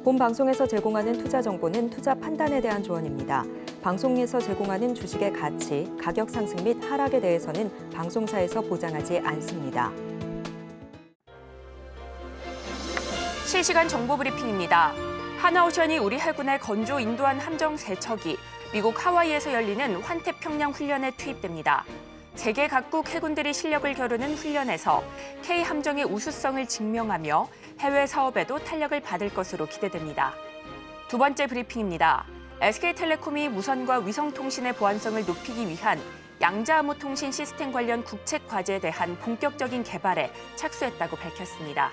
본 방송에서 제공하는 투자 정보는 투자 판단에 대한 조언입니다. 방송에서 제공하는 주식의 가치, 가격 상승 및 하락에 대해서는 방송사에서 보장하지 않습니다. 실시간 정보 브리핑입니다. 하나오션이 우리 해군의 건조 인도한 함정 3척이 미국 하와이에서 열리는 환태평양 훈련에 투입됩니다. 세계 각국 해군들이 실력을 겨루는 훈련에서 K함정의 우수성을 증명하며 해외 사업에도 탄력을 받을 것으로 기대됩니다. 두 번째 브리핑입니다. SK텔레콤이 무선과 위성통신의 보안성을 높이기 위한 양자암호통신 시스템 관련 국책 과제에 대한 본격적인 개발에 착수했다고 밝혔습니다.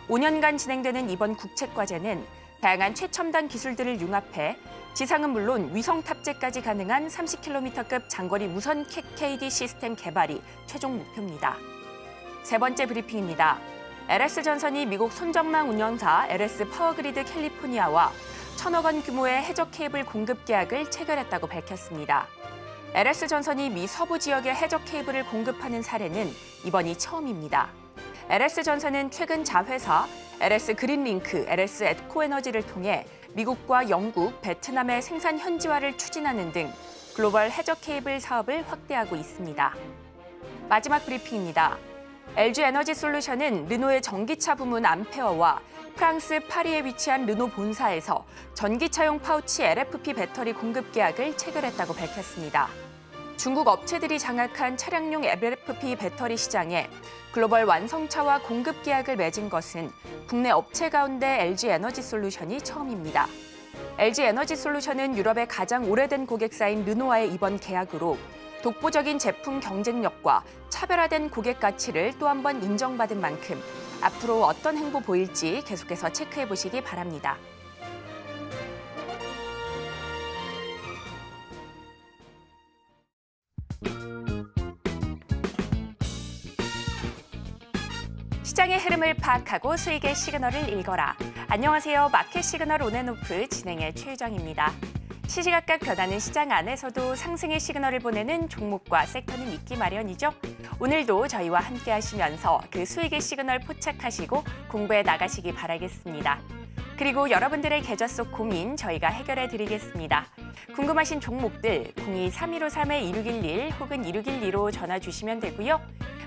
5년간 진행되는 이번 국책 과제는 다양한 최첨단 기술들을 융합해 지상은 물론 위성 탑재까지 가능한 30km급 장거리 무선 KD 시스템 개발이 최종 목표입니다. 세 번째 브리핑입니다. LS전선이 미국 손전망 운영사 LS 파워그리드 캘리포니아와 1,000억 원 규모의 해저 케이블 공급 계약을 체결했다고 밝혔습니다. LS전선이 미 서부 지역에 해저 케이블을 공급하는 사례는 이번이 처음입니다. LS전선은 최근 자회사 LS 그린링크, LS 에코에너지를 통해 미국과 영국, 베트남의 생산 현지화를 추진하는 등 글로벌 해저 케이블 사업을 확대하고 있습니다. 마지막 브리핑입니다. LG에너지솔루션은 르노의 전기차 부문 암페어와 프랑스 파리에 위치한 르노 본사에서 전기차용 파우치 LFP 배터리 공급 계약을 체결했다고 밝혔습니다. 중국 업체들이 장악한 차량용 LFP 배터리 시장에 글로벌 완성차와 공급 계약을 맺은 것은 국내 업체 가운데 LG에너지솔루션이 처음입니다. LG에너지솔루션은 유럽의 가장 오래된 고객사인 르노와의 이번 계약으로 독보적인 제품 경쟁력과 차별화된 고객 가치를 또 한 번 인정받은 만큼 앞으로 어떤 행보 보일지 계속해서 체크해 보시기 바랍니다. 시장의 흐름을 파악하고 수익의 시그널을 읽어라. 안녕하세요. 마켓 시그널 온앤오프 진행의 최유정입니다. 시시각각 변하는 시장 안에서도 상승의 시그널을 보내는 종목과 섹터는 있기 마련이죠. 오늘도 저희와 함께 하시면서 그 수익의 시그널 포착하시고 공부해 나가시기 바라겠습니다. 그리고 여러분들의 계좌 속 고민 저희가 해결해 드리겠습니다. 궁금하신 종목들 02-3153-2611 혹은 2612로 전화 주시면 되고요.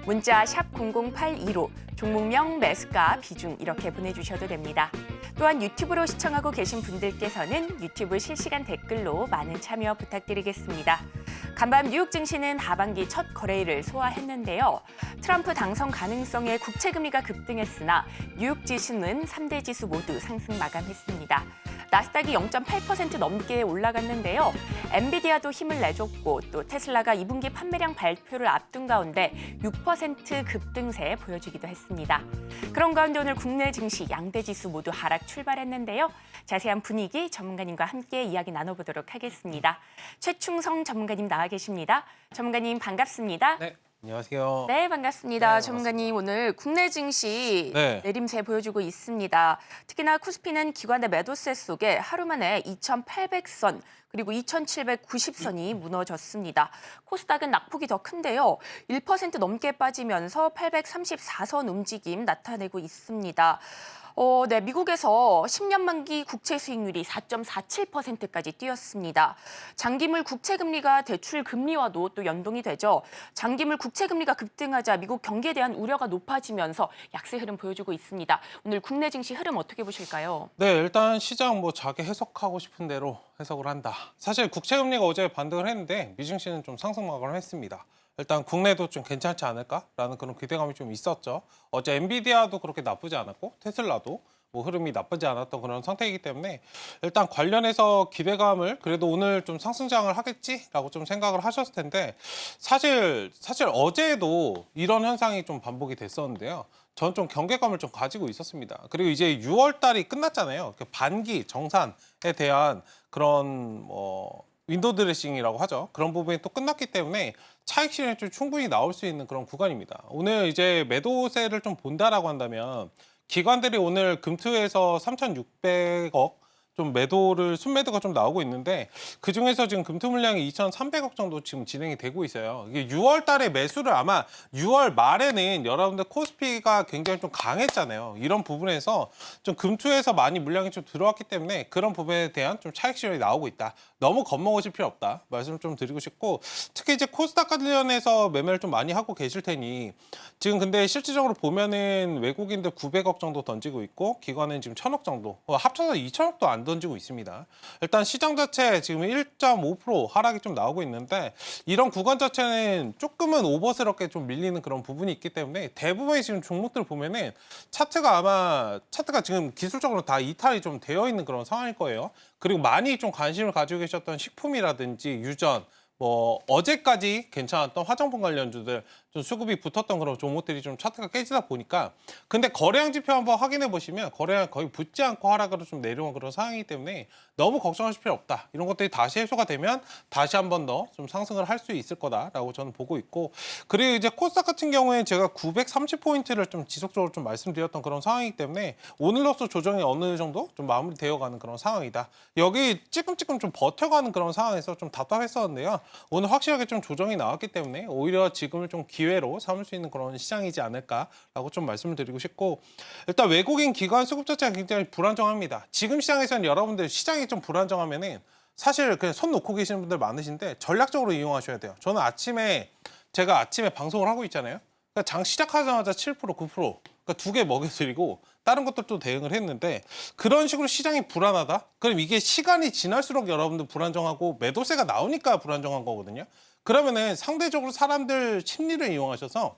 문자 샵 0082로 종목명, 매수가, 비중 이렇게 보내주셔도 됩니다. 또한 유튜브로 시청하고 계신 분들께서는 유튜브 실시간 댓글로 많은 참여 부탁드리겠습니다. 간밤 뉴욕 증시는 하반기 첫 거래일을 소화했는데요. 트럼프 당선 가능성에 국채금리가 급등했으나 뉴욕 지수는 3대 지수 모두 상승 마감했습니다. 나스닥이 0.8% 넘게 올라갔는데요. 엔비디아도 힘을 내줬고 또 테슬라가 2분기 판매량 발표를 앞둔 가운데 6% 급등세 보여주기도 했습니다. 그런 가운데 오늘 국내 증시 양대 지수 모두 하락 출발했는데요. 자세한 분위기 전문가님과 함께 이야기 나눠보도록 하겠습니다. 최충성 전문가님 나와 계십니다. 전문가님 반갑습니다. 네. 안녕하세요. 네, 반갑습니다. 네, 전문가님 오늘 국내 증시 네. 내림세 보여주고 있습니다. 특히나 코스피는 기관의 매도세 속에 하루 만에 2,800선 그리고 2,790선이 무너졌습니다. 코스닥은 낙폭이 더 큰데요. 1% 넘게 빠지면서 834선 움직임 나타내고 있습니다. 네, 미국에서 10년 만기 국채 수익률이 4.47%까지 뛰었습니다. 장기물 국채 금리가 대출 금리와도 또 연동이 되죠. 장기물 국채 금리가 급등하자 미국 경기에 대한 우려가 높아지면서 약세 흐름 보여주고 있습니다. 오늘 국내 증시 흐름 어떻게 보실까요? 네, 일단 시장 자기 해석하고 싶은 대로 해석을 한다. 사실 국채 금리가 어제 반등을 했는데 미증시는 좀 상승 마감을 했습니다. 일단 국내도 좀 괜찮지 않을까라는 그런 기대감이 좀 있었죠. 어제 엔비디아도 그렇게 나쁘지 않았고 테슬라도 뭐 흐름이 나쁘지 않았던 그런 상태이기 때문에 일단 관련해서 기대감을 그래도 오늘 좀 상승장을 하겠지라고 좀 생각을 하셨을 텐데 사실 어제도 이런 현상이 좀 반복이 됐었는데요. 저는 좀 경계감을 좀 가지고 있었습니다. 그리고 이제 6월 달이 끝났잖아요. 반기 정산에 대한 그런 윈도우 드레싱이라고 하죠. 그런 부분이 또 끝났기 때문에 차익 실현이 좀 충분히 나올 수 있는 그런 구간입니다. 오늘 이제 매도세를 좀 본다라고 한다면 기관들이 오늘 금투에서 3,600억 좀 매도를 순매도가 좀 나오고 있는데 그중에서 지금 금투 물량이 2,300억 정도 지금 진행이 되고 있어요. 이게 6월 달에 매수를 아마 6월 말에는 여러분들 코스피가 굉장히 좀 강했잖아요. 이런 부분에서 좀 금투에서 많이 물량이 좀 들어왔기 때문에 그런 부분에 대한 좀 차익 실현이 나오고 있다. 너무 겁먹으실 필요 없다. 말씀을 좀 드리고 싶고 특히 이제 코스닥 관련해서 매매를 좀 많이 하고 계실 테니 지금 근데 실질적으로 보면은 외국인들 900억 정도 던지고 있고 기관은 지금 1,000억 정도 합쳐서 2,000억도 안 던지고 있습니다. 일단 시장 자체 지금 1.5% 하락이 좀 나오고 있는데 이런 구간 자체는 조금은 오버스럽게 좀 밀리는 그런 부분이 있기 때문에 대부분의 지금 종목들 보면은 차트가 지금 기술적으로 다 이탈이 좀 되어 있는 그런 상황일 거예요. 그리고 많이 좀 관심을 가지고 계셨던 식품이라든지 유전 뭐 어제까지 괜찮았던 화장품 관련주들 좀 수급이 붙었던 그런 종목들이 좀 차트가 깨지다 보니까 근데 거래량 지표 한번 확인해 보시면 거래량 거의 붙지 않고 하락으로 좀 내려온 그런 상황이기 때문에 너무 걱정하실 필요 없다. 이런 것들이 다시 해소가 되면 다시 한 번 더 좀 상승을 할 수 있을 거다라고 저는 보고 있고 그리고 이제 코스닥 같은 경우에 제가 930포인트를 좀 지속적으로 좀 말씀드렸던 그런 상황이기 때문에 오늘로써 조정이 어느 정도 좀 마무리되어 가는 그런 상황이다. 여기 찌끔찌끔 좀 버텨가는 그런 상황에서 좀 답답했었는데요. 오늘 확실하게 좀 조정이 나왔기 때문에 오히려 지금을 좀 기회로 삼을 수 있는 그런 시장이지 않을까라고 좀 말씀을 드리고 싶고 일단 외국인 기관 수급 자체가 굉장히 불안정합니다. 지금 시장에서는 여러분들 시장이 좀 불안정하면은 사실 그냥 손 놓고 계시는 분들 많으신데 전략적으로 이용하셔야 돼요. 저는 제가 아침에 방송을 하고 있잖아요. 그러니까 장 시작하자마자 7%, 9% 그러니까 2개 먹여드리고 다른 것들도 대응을 했는데 그런 식으로 시장이 불안하다? 그럼 이게 시간이 지날수록 여러분들 불안정하고 매도세가 나오니까 불안정한 거거든요. 그러면은 상대적으로 사람들 심리를 이용하셔서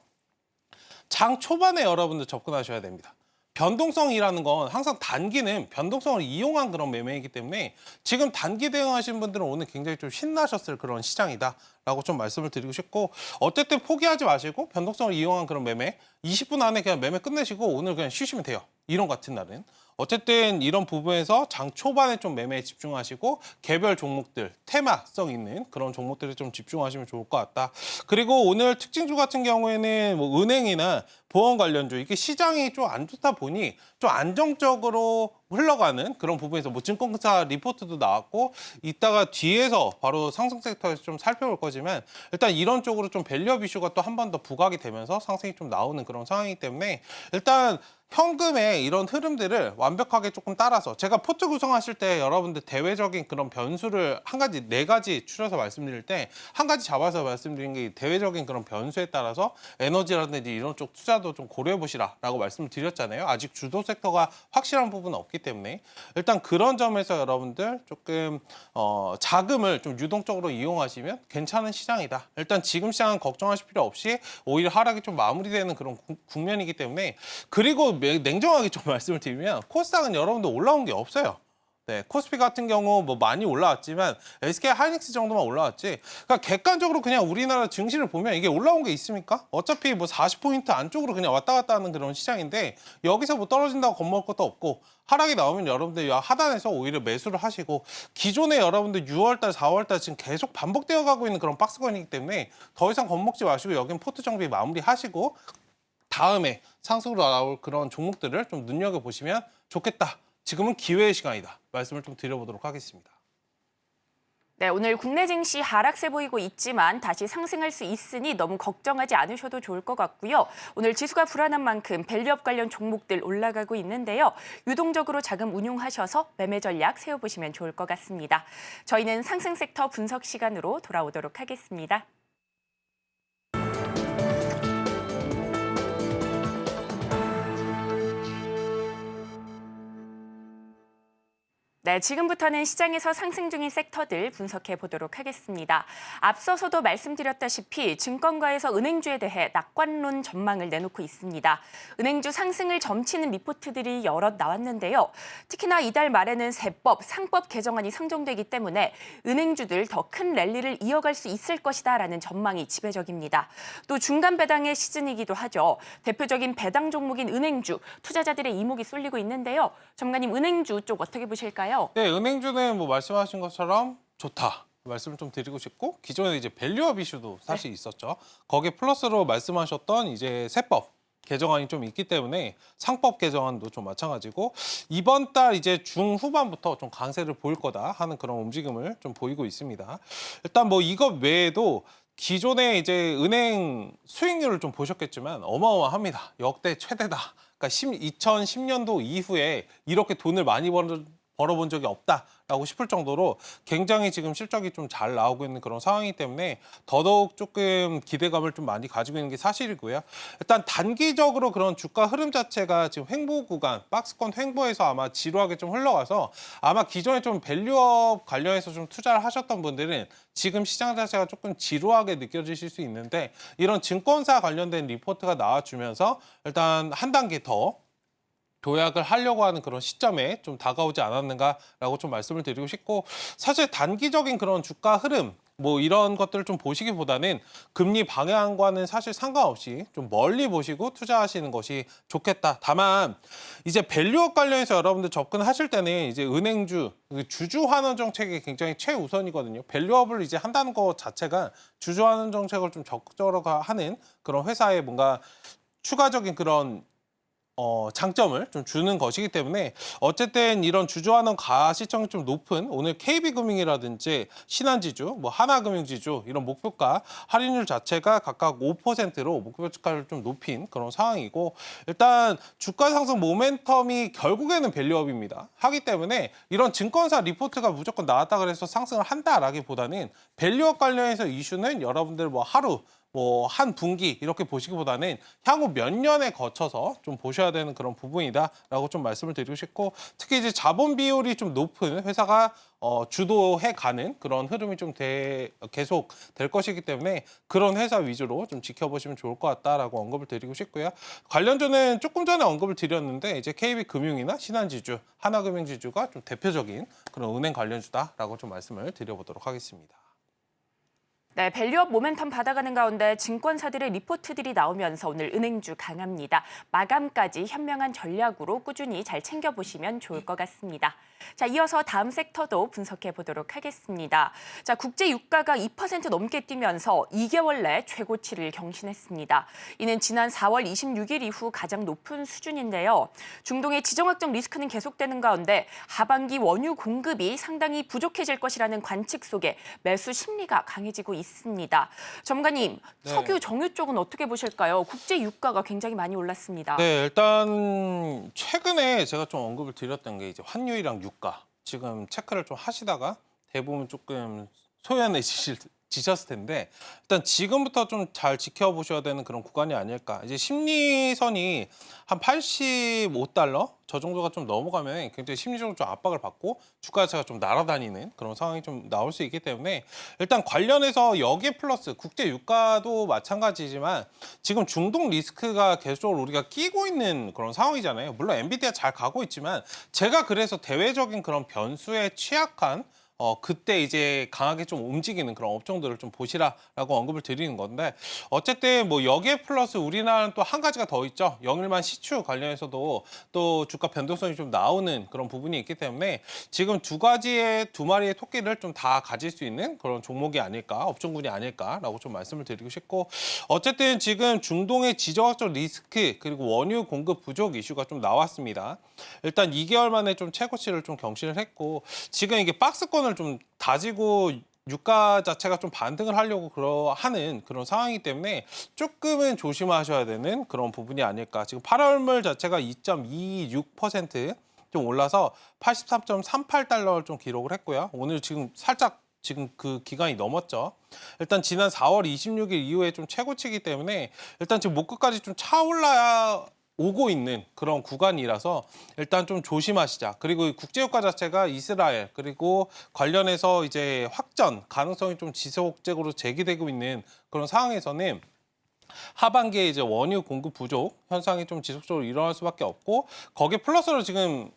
장 초반에 여러분들 접근하셔야 됩니다. 변동성이라는 건 항상 단기는 변동성을 이용한 그런 매매이기 때문에 지금 단기 대응하신 분들은 오늘 굉장히 좀 신나셨을 그런 시장이다라고 좀 말씀을 드리고 싶고 어쨌든 포기하지 마시고 변동성을 이용한 그런 매매 20분 안에 그냥 매매 끝내시고 오늘 그냥 쉬시면 돼요. 이런 같은 날은. 어쨌든 이런 부분에서 장 초반에 좀 매매에 집중하시고 개별 종목들, 테마성 있는 그런 종목들에 좀 집중하시면 좋을 것 같다. 그리고 오늘 특징주 같은 경우에는 뭐 은행이나 보험 관련주 이게 시장이 좀 안 좋다 보니 좀 안정적으로 흘러가는 그런 부분에서 뭐 증권사 리포트도 나왔고 이따가 뒤에서 바로 상승 섹터에서 좀 살펴볼 거지만 일단 이런 쪽으로 좀 밸류업 이슈가 또 한 번 더 부각이 되면서 상승이 좀 나오는 그런 상황이기 때문에 일단 현금의 이런 흐름들을 완벽하게 조금 따라서 제가 포트 구성하실 때 여러분들 대외적인 그런 변수를 네 가지 추려서 말씀드릴 때 한 가지 잡아서 말씀드린 게 대외적인 그런 변수에 따라서 에너지라든지 이런 쪽 투자도 좀 고려해 보시라라고 말씀을 드렸잖아요. 아직 주도 섹터가 확실한 부분은 없기 때문에 일단 그런 점에서 여러분들 조금 자금을 좀 유동적으로 이용하시면 괜찮은 시장이다. 일단 지금 시장은 걱정하실 필요 없이 오히려 하락이 좀 마무리되는 그런 국면이기 때문에 그리고 냉정하게 좀 말씀을 드리면 코스닥은 여러분들 올라온 게 없어요. 네, 코스피 같은 경우 뭐 많이 올라왔지만 SK 하이닉스 정도만 올라왔지. 그러니까 객관적으로 그냥 우리나라 증시를 보면 이게 올라온 게 있습니까? 어차피 뭐 40포인트 안쪽으로 그냥 왔다 갔다 하는 그런 시장인데 여기서 뭐 떨어진다고 겁먹을 것도 없고 하락이 나오면 여러분들 하단에서 오히려 매수를 하시고 기존에 여러분들 6월달, 4월달 지금 계속 반복되어 가고 있는 그런 박스권이기 때문에 더 이상 겁먹지 마시고 여긴 포트 정비 마무리하시고 다음에 상승으로 나올 그런 종목들을 좀 눈여겨보시면 좋겠다. 지금은 기회의 시간이다. 말씀을 좀 드려보도록 하겠습니다. 네, 오늘 국내 증시 하락세 보이고 있지만 다시 상승할 수 있으니 너무 걱정하지 않으셔도 좋을 것 같고요. 오늘 지수가 불안한 만큼 밸류업 관련 종목들 올라가고 있는데요. 유동적으로 자금 운용하셔서 매매 전략 세워보시면 좋을 것 같습니다. 저희는 상승 섹터 분석 시간으로 돌아오도록 하겠습니다. 네, 지금부터는 시장에서 상승 중인 섹터들 분석해 보도록 하겠습니다. 앞서서도 말씀드렸다시피 증권가에서 은행주에 대해 낙관론 전망을 내놓고 있습니다. 은행주 상승을 점치는 리포트들이 여럿 나왔는데요. 특히나 이달 말에는 세법, 상법 개정안이 상정되기 때문에 은행주들 더 큰 랠리를 이어갈 수 있을 것이다라는 전망이 지배적입니다. 또 중간 배당의 시즌이기도 하죠. 대표적인 배당 종목인 은행주, 투자자들의 이목이 쏠리고 있는데요. 전문가님, 은행주 쪽 어떻게 보실까요? 네, 은행주는 뭐 말씀하신 것처럼 좋다. 말씀을 좀 드리고 싶고 기존에 이제 밸류업 이슈도 사실 있었죠. 거기에 플러스로 말씀하셨던 이제 세법 개정안이 좀 있기 때문에 상법 개정안도 좀 마찬가지고 이번 달 이제 중후반부터 좀 강세를 보일 거다 하는 그런 움직임을 좀 보이고 있습니다. 일단 뭐 이것 외에도 기존에 이제 은행 수익률을 좀 보셨겠지만 어마어마합니다. 역대 최대다. 그러니까 2010년도 이후에 이렇게 돈을 많이 벌어본 적이 없다라고 싶을 정도로 굉장히 지금 실적이 좀 잘 나오고 있는 그런 상황이기 때문에 더더욱 조금 기대감을 좀 많이 가지고 있는 게 사실이고요. 일단 단기적으로 그런 주가 흐름 자체가 지금 횡보 구간, 박스권 횡보에서 아마 지루하게 좀 흘러가서 아마 기존에 좀 밸류업 관련해서 좀 투자를 하셨던 분들은 지금 시장 자체가 조금 지루하게 느껴지실 수 있는데 이런 증권사 관련된 리포트가 나와주면서 일단 한 단계 더 도약을 하려고 하는 그런 시점에 좀 다가오지 않았는가라고 좀 말씀을 드리고 싶고 사실 단기적인 그런 주가 흐름 뭐 이런 것들을 좀 보시기보다는 금리 방향과는 사실 상관없이 좀 멀리 보시고 투자하시는 것이 좋겠다. 다만 이제 밸류업 관련해서 여러분들 접근하실 때는 이제 은행주, 주주 환원 정책이 굉장히 최우선이거든요. 밸류업을 이제 한다는 것 자체가 주주 환원 정책을 좀 적극적으로 하는 그런 회사의 뭔가 추가적인 그런 장점을 좀 주는 것이기 때문에 어쨌든 이런 주주환원 가시점이 좀 높은 오늘 KB금융이라든지 신한지주, 뭐 하나금융지주 이런 목표가 할인율 자체가 각각 5%로 목표가를 좀 높인 그런 상황이고 일단 주가 상승 모멘텀이 결국에는 밸류업입니다. 하기 때문에 이런 증권사 리포트가 무조건 나왔다 그래서 상승을 한다라기보다는 밸류업 관련해서 이슈는 여러분들 뭐 하루 뭐 한 분기 이렇게 보시기보다는 향후 몇 년에 거쳐서 좀 보셔야 되는 그런 부분이다라고 좀 말씀을 드리고 싶고 특히 이제 자본 비율이 좀 높은 회사가 주도해 가는 그런 흐름이 좀 계속 될 것이기 때문에 그런 회사 위주로 좀 지켜보시면 좋을 것 같다라고 언급을 드리고 싶고요. 관련주는 조금 전에 언급을 드렸는데 이제 KB금융이나 신한지주, 하나금융지주가 좀 대표적인 그런 은행 관련주다라고 좀 말씀을 드려보도록 하겠습니다. 네, 밸류업 모멘텀 받아가는 가운데 증권사들의 리포트들이 나오면서 오늘 은행주 강합니다. 마감까지 현명한 전략으로 꾸준히 잘 챙겨보시면 좋을 것 같습니다. 자, 이어서 다음 섹터도 분석해 보도록 하겠습니다. 자, 국제 유가가 2% 넘게 뛰면서 2개월 내 최고치를 경신했습니다. 이는 지난 4월 26일 이후 가장 높은 수준인데요. 중동의 지정학적 리스크는 계속되는 가운데 하반기 원유 공급이 상당히 부족해질 것이라는 관측 속에 매수 심리가 강해지고 있습니다. 전문가님, 네. 석유, 정유 쪽은 어떻게 보실까요? 국제 유가가 굉장히 많이 올랐습니다. 네, 일단 최근에 제가 좀 언급을 드렸던 게 이제 환율이랑 유가 지금 체크를 좀 하시다가 대부분 조금 소연해지셨을 텐데 일단 지금부터 좀 잘 지켜보셔야 되는 그런 구간이 아닐까. 이제 심리선이 한 85달러 저 정도가 좀 넘어가면 굉장히 심리적으로 좀 압박을 받고 주가 자체가 좀 날아다니는 그런 상황이 좀 나올 수 있기 때문에 일단 관련해서 여기에 플러스 국제 유가도 마찬가지지만 지금 중동 리스크가 계속적으로 우리가 끼고 있는 그런 상황이잖아요. 물론 엔비디아 잘 가고 있지만 제가 그래서 대외적인 그런 변수에 취약한 그때 이제 강하게 좀 움직이는 그런 업종들을 좀 보시라라고 언급을 드리는 건데 어쨌든 뭐 여기에 플러스 우리나라는 또 한 가지가 더 있죠. 영일만 시추 관련해서도 또 주가 변동성이 좀 나오는 그런 부분이 있기 때문에 지금 두 마리의 토끼를 좀 다 가질 수 있는 그런 종목이 아닐까, 업종군이 아닐까라고 좀 말씀을 드리고 싶고 어쨌든 지금 중동의 지정학적 리스크 그리고 원유 공급 부족 이슈가 좀 나왔습니다. 일단 2개월 만에 좀 최고치를 좀 경신을 했고 지금 이게 박스권을 좀 다지고 유가 자체가 좀 반등을 하려고 하는 그런 상황이기 때문에 조금은 조심하셔야 되는 그런 부분이 아닐까. 지금 8월물 자체가 2.26% 좀 올라서 83.38달러를 좀 기록을 했고요. 오늘 지금 살짝 그 기간이 넘었죠. 일단 지난 4월 26일 이후에 좀 최고치이기 때문에 일단 지금 목끝까지 좀 차올라야 오고 있는 그런 구간이라서 일단 좀 조심하시자. 그리고 국제유가 자체가 이스라엘 그리고 관련해서 이제 확전 가능성이 좀 지속적으로 제기되고 있는 그런 상황에서는 하반기에 이제 원유 공급 부족 현상이 좀 지속적으로 일어날 수밖에 없고 거기에 플러스로 지금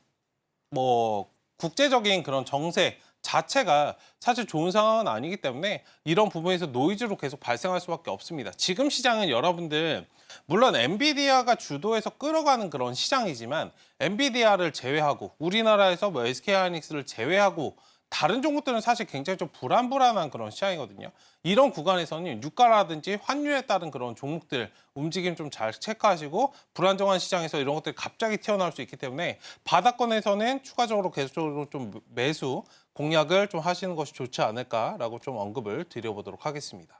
뭐 국제적인 그런 정세 자체가 사실 좋은 상황은 아니기 때문에 이런 부분에서 노이즈로 계속 발생할 수밖에 없습니다. 지금 시장은 여러분들 물론 엔비디아가 주도해서 끌어가는 그런 시장이지만 엔비디아를 제외하고 우리나라에서 뭐 SK하이닉스를 제외하고 다른 종목들은 사실 굉장히 좀 불안불안한 그런 시장이거든요. 이런 구간에서는 유가라든지 환율에 따른 그런 종목들 움직임 좀 잘 체크하시고 불안정한 시장에서 이런 것들이 갑자기 튀어나올 수 있기 때문에 바닥권에서는 추가적으로 계속적으로 좀 매수 공략을 좀 하시는 것이 좋지 않을까라고 좀 언급을 드려보도록 하겠습니다.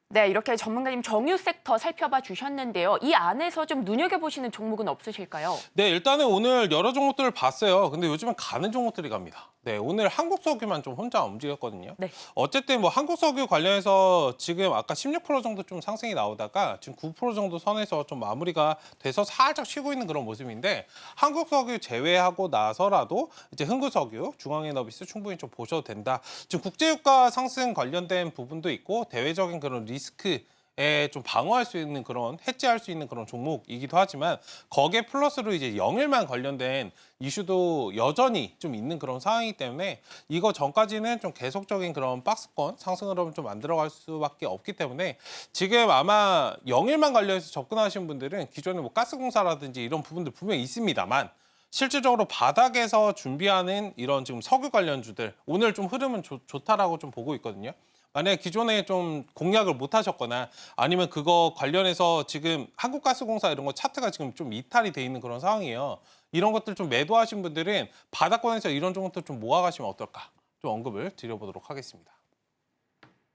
네, 이렇게 전문가님 정유 섹터 살펴봐 주셨는데요. 이 안에서 좀 눈여겨보시는 종목은 없으실까요? 네, 일단은 오늘 여러 종목들을 봤어요. 근데 요즘은 가는 종목들이 갑니다. 네, 오늘 한국석유만 좀 혼자 움직였거든요. 네. 어쨌든 뭐 한국석유 관련해서 지금 아까 16% 정도 좀 상승이 나오다가 지금 9% 정도 선에서 좀 마무리가 돼서 살짝 쉬고 있는 그런 모습인데 한국석유 제외하고 나서라도 이제 흥구석유, 중앙에너비스 충분히 좀 보셔도 된다. 지금 국제유가 상승 관련된 부분도 있고 대외적인 그런 리스크에 좀 방어할 수 있는 그런 해지할 수 있는 그런 종목이기도 하지만 거기에 플러스로 이제 영일만 관련된 이슈도 여전히 좀 있는 그런 상황이기 때문에 이거 전까지는 좀 계속적인 그런 박스권 상승으로 좀 만들어갈 수밖에 없기 때문에 지금 아마 영일만 관련해서 접근하시는 분들은 기존에 뭐 가스공사라든지 이런 부분들 분명히 있습니다만 실질적으로 바닥에서 준비하는 이런 지금 석유 관련주들 오늘 좀 흐름은 좋다라고 좀 보고 있거든요. 만약에 기존에 좀 공략을 못 하셨거나 아니면 그거 관련해서 지금 한국가스공사 이런 거 차트가 지금 좀 이탈이 돼 있는 그런 상황이에요. 이런 것들 좀 매도하신 분들은 바닥권에서 이런 종목들 좀 모아가시면 어떨까? 좀 언급을 드려보도록 하겠습니다.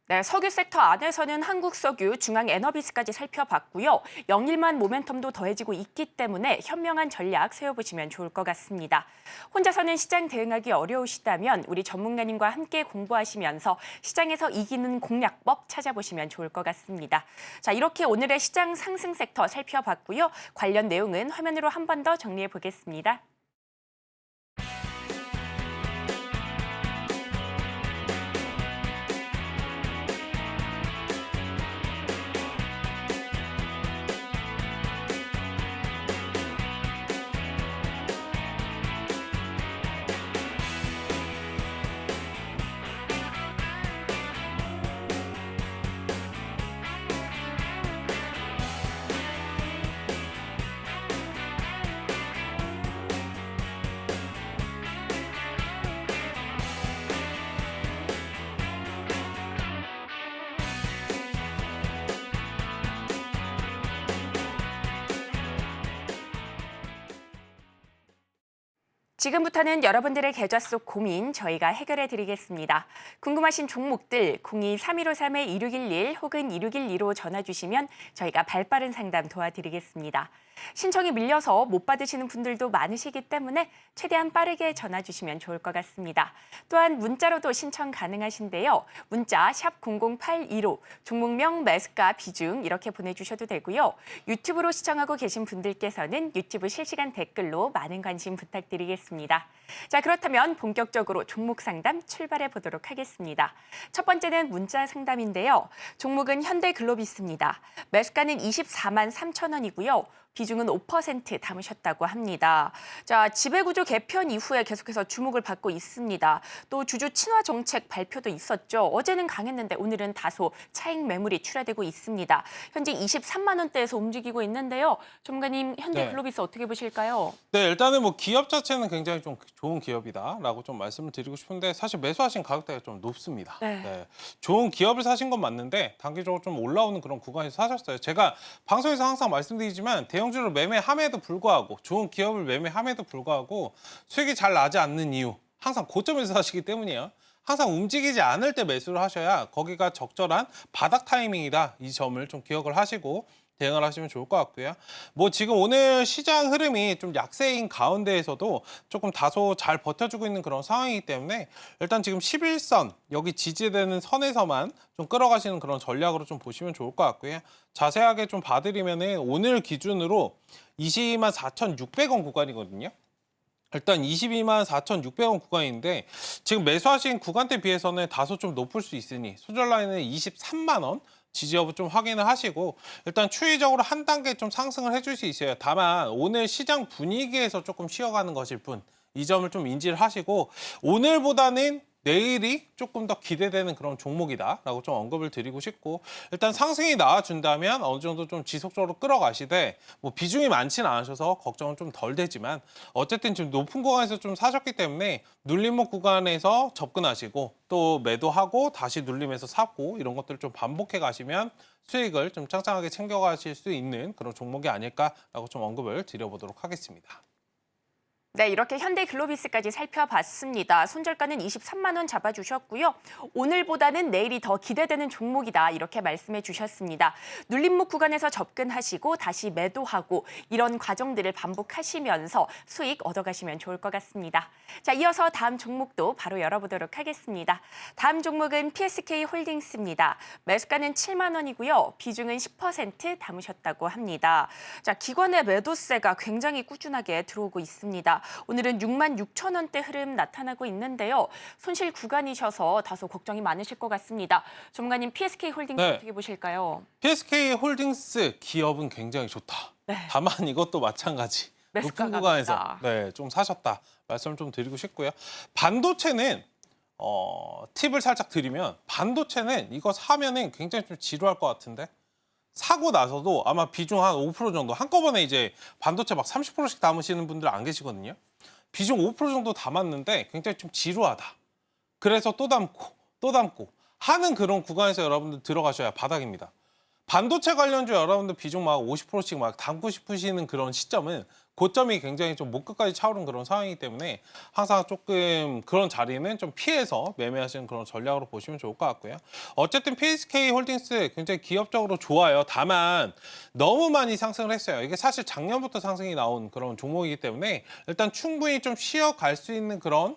네, 석유 섹터 안에서는 한국석유, 중앙에너비스까지 살펴봤고요. 영일만 모멘텀도 더해지고 있기 때문에 현명한 전략 세워보시면 좋을 것 같습니다. 혼자서는 시장 대응하기 어려우시다면 우리 전문가님과 함께 공부하시면서 시장에서 이기는 공략법 찾아보시면 좋을 것 같습니다. 자, 이렇게 오늘의 시장 상승 섹터 살펴봤고요. 관련 내용은 화면으로 한 번 더 정리해 보겠습니다. 지금부터는 여러분들의 계좌 속 고민 저희가 해결해 드리겠습니다. 궁금하신 종목들 02-3153-2611 혹은 2612로 전화 주시면 저희가 발빠른 상담 도와드리겠습니다. 신청이 밀려서 못 받으시는 분들도 많으시기 때문에 최대한 빠르게 전화 주시면 좋을 것 같습니다. 또한 문자로도 신청 가능하신데요. 문자 샵 0082로 종목명, 매수가, 비중 이렇게 보내주셔도 되고요. 유튜브로 시청하고 계신 분들께서는 유튜브 실시간 댓글로 많은 관심 부탁드리겠습니다. 자, 그렇다면 본격적으로 종목 상담 출발해 보도록 하겠습니다. 첫 번째는 문자 상담인데요. 종목은 현대글로비스입니다. 매수가는 24만 3천 원이고요. 비중은 5% 담으셨다고 합니다. 자, 지배구조 개편 이후에 계속해서 주목을 받고 있습니다. 또 주주 친화 정책 발표도 있었죠. 어제는 강했는데 오늘은 다소 차익 매물이 출하되고 있습니다. 현재 23만 원대에서 움직이고 있는데요. 전문가님, 현대글로비스 어떻게 보실까요? 네, 일단은 뭐 기업 자체는 굉장히 좀 좋은 기업이다라고 좀 말씀을 드리고 싶은데 사실 매수하신 가격대가 좀 높습니다. 네. 좋은 기업을 사신 건 맞는데 단기적으로 좀 올라오는 그런 구간에서 사셨어요. 제가 방송에서 항상 말씀드리지만 대형주를 매매함에도 불구하고 좋은 기업을 매매함에도 불구하고 수익이 잘 나지 않는 이유 항상 고점에서 사시기 때문이에요. 항상 움직이지 않을 때 매수를 하셔야 거기가 적절한 바닥 타이밍이다. 이 점을 좀 기억을 하시고 대응을 하시면 좋을 것 같고요. 뭐 지금 오늘 시장 흐름이 좀 약세인 가운데에서도 조금 다소 잘 버텨주고 있는 그런 상황이기 때문에 일단 지금 11선 여기 지지되는 선에서만 좀 끌어가시는 그런 전략으로 좀 보시면 좋을 것 같고요. 자세하게 좀 봐드리면은 오늘 기준으로 22만 4,600원 구간이거든요. 일단 22만 4,600원 구간인데 지금 매수하신 구간대 비해서는 다소 좀 높을 수 있으니 손절 라인은 23만 원 지지 여부 좀 확인을 하시고 일단 추이적으로 한 단계 좀 상승을 해줄 수 있어요. 다만 오늘 시장 분위기에서 조금 쉬어가는 것일 뿐 이 점을 좀 인지를 하시고 오늘보다는 내일이 조금 더 기대되는 그런 종목이다라고 좀 언급을 드리고 싶고, 일단 상승이 나와준다면 어느 정도 좀 지속적으로 끌어가시되 뭐 비중이 많지는 않으셔서 걱정은 좀 덜 되지만, 어쨌든 지금 높은 구간에서 좀 사셨기 때문에 눌림목 구간에서 접근하시고 또 매도하고 다시 눌림에서 사고 이런 것들을 좀 반복해 가시면 수익을 좀 짱짱하게 챙겨가실 수 있는 그런 종목이 아닐까라고 좀 언급을 드려보도록 하겠습니다. 네, 이렇게 현대글로비스까지 살펴봤습니다. 손절가는 23만 원 잡아주셨고요. 오늘보다는 내일이 더 기대되는 종목이다, 이렇게 말씀해 주셨습니다. 눌림목 구간에서 접근하시고 다시 매도하고 이런 과정들을 반복하시면서 수익 얻어가시면 좋을 것 같습니다. 자, 이어서 다음 종목도 바로 열어보도록 하겠습니다. 다음 종목은 PSK홀딩스입니다. 매수가는 7만 원이고요. 비중은 10% 담으셨다고 합니다. 자, 기관의 매도세가 굉장히 꾸준하게 들어오고 있습니다. 오늘은 6만 6천 원대 흐름 나타나고 있는데요. 손실 구간이셔서 다소 걱정이 많으실 것 같습니다. 전문가님, PSK홀딩스 어떻게 보실까요? PSK홀딩스 기업은 굉장히 좋다. 네. 다만 이것도 마찬가지. 높은 매수가가 구간에서 높다. 좀 사셨다. 말씀을 좀 드리고 싶고요. 반도체는 팁을 살짝 드리면, 반도체는 이거 사면은 굉장히 좀 지루할 것 같은데, 사고 나서도 아마 비중 한 5% 정도, 한꺼번에 이제 반도체 막 30%씩 담으시는 분들 안 계시거든요. 비중 5% 정도 담았는데 굉장히 좀 지루하다. 그래서 또 담고 하는 그런 구간에서 여러분들 들어가셔야 바닥입니다. 반도체 관련주 여러분들 비중 막 50%씩 막 담고 싶으시는 그런 시점은 고점이 굉장히 좀 목 끝까지 차오른 그런 상황이기 때문에 항상 조금 그런 자리는 좀 피해서 매매하시는 그런 전략으로 보시면 좋을 것 같고요. 어쨌든 PSK홀딩스 굉장히 기업적으로 좋아요. 다만 너무 많이 상승을 했어요. 이게 사실 작년부터 상승이 나온 그런 종목이기 때문에 일단 충분히 좀 쉬어갈 수 있는 그런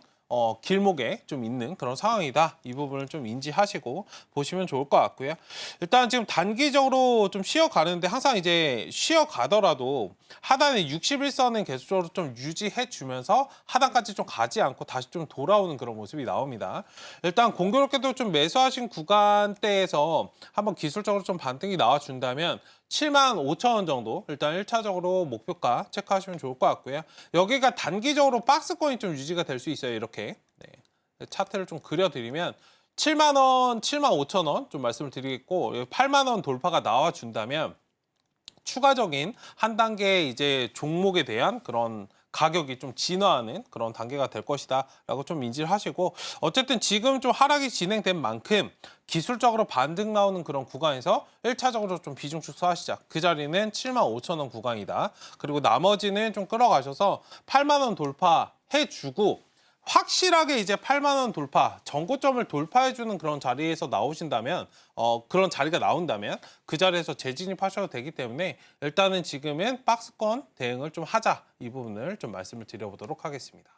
길목에 좀 있는 그런 상황이다. 이 부분을 좀 인지하시고 보시면 좋을 것 같고요. 일단 지금 단기적으로 좀 쉬어가는데, 항상 이제 쉬어가더라도 하단의 61선은 계속적으로 좀 유지해주면서 하단까지 좀 가지 않고 다시 좀 돌아오는 그런 모습이 나옵니다. 일단 공교롭게도 좀 매수하신 구간대에서 한번 기술적으로 좀 반등이 나와준다면 7만 5천 원 정도 일단 1차적으로 목표가 체크하시면 좋을 것 같고요. 여기가 단기적으로 박스권이 좀 유지가 될 수 있어요. 이렇게 차트를 좀 그려드리면 7만 원, 7만 5천 원 좀 말씀을 드리겠고, 8만 원 돌파가 나와준다면 추가적인 한 단계 이제 종목에 대한 그런 가격이 좀 진화하는 그런 단계가 될 것이다라고 좀 인지를 하시고, 어쨌든 지금 좀 하락이 진행된 만큼 기술적으로 반등 나오는 그런 구간에서 1차적으로 좀 비중 축소하시자. 그 자리는 7만 5천 원 구간이다. 그리고 나머지는 좀 끌어가셔서 8만 원 돌파해주고, 확실하게 이제 8만 원 돌파, 전고점을 돌파해주는 그런 자리에서 나오신다면, 그런 자리가 나온다면 그 자리에서 재진입하셔도 되기 때문에 일단은 지금은 박스권 대응을 좀 하자. 이 부분을 좀 말씀을 드려보도록 하겠습니다.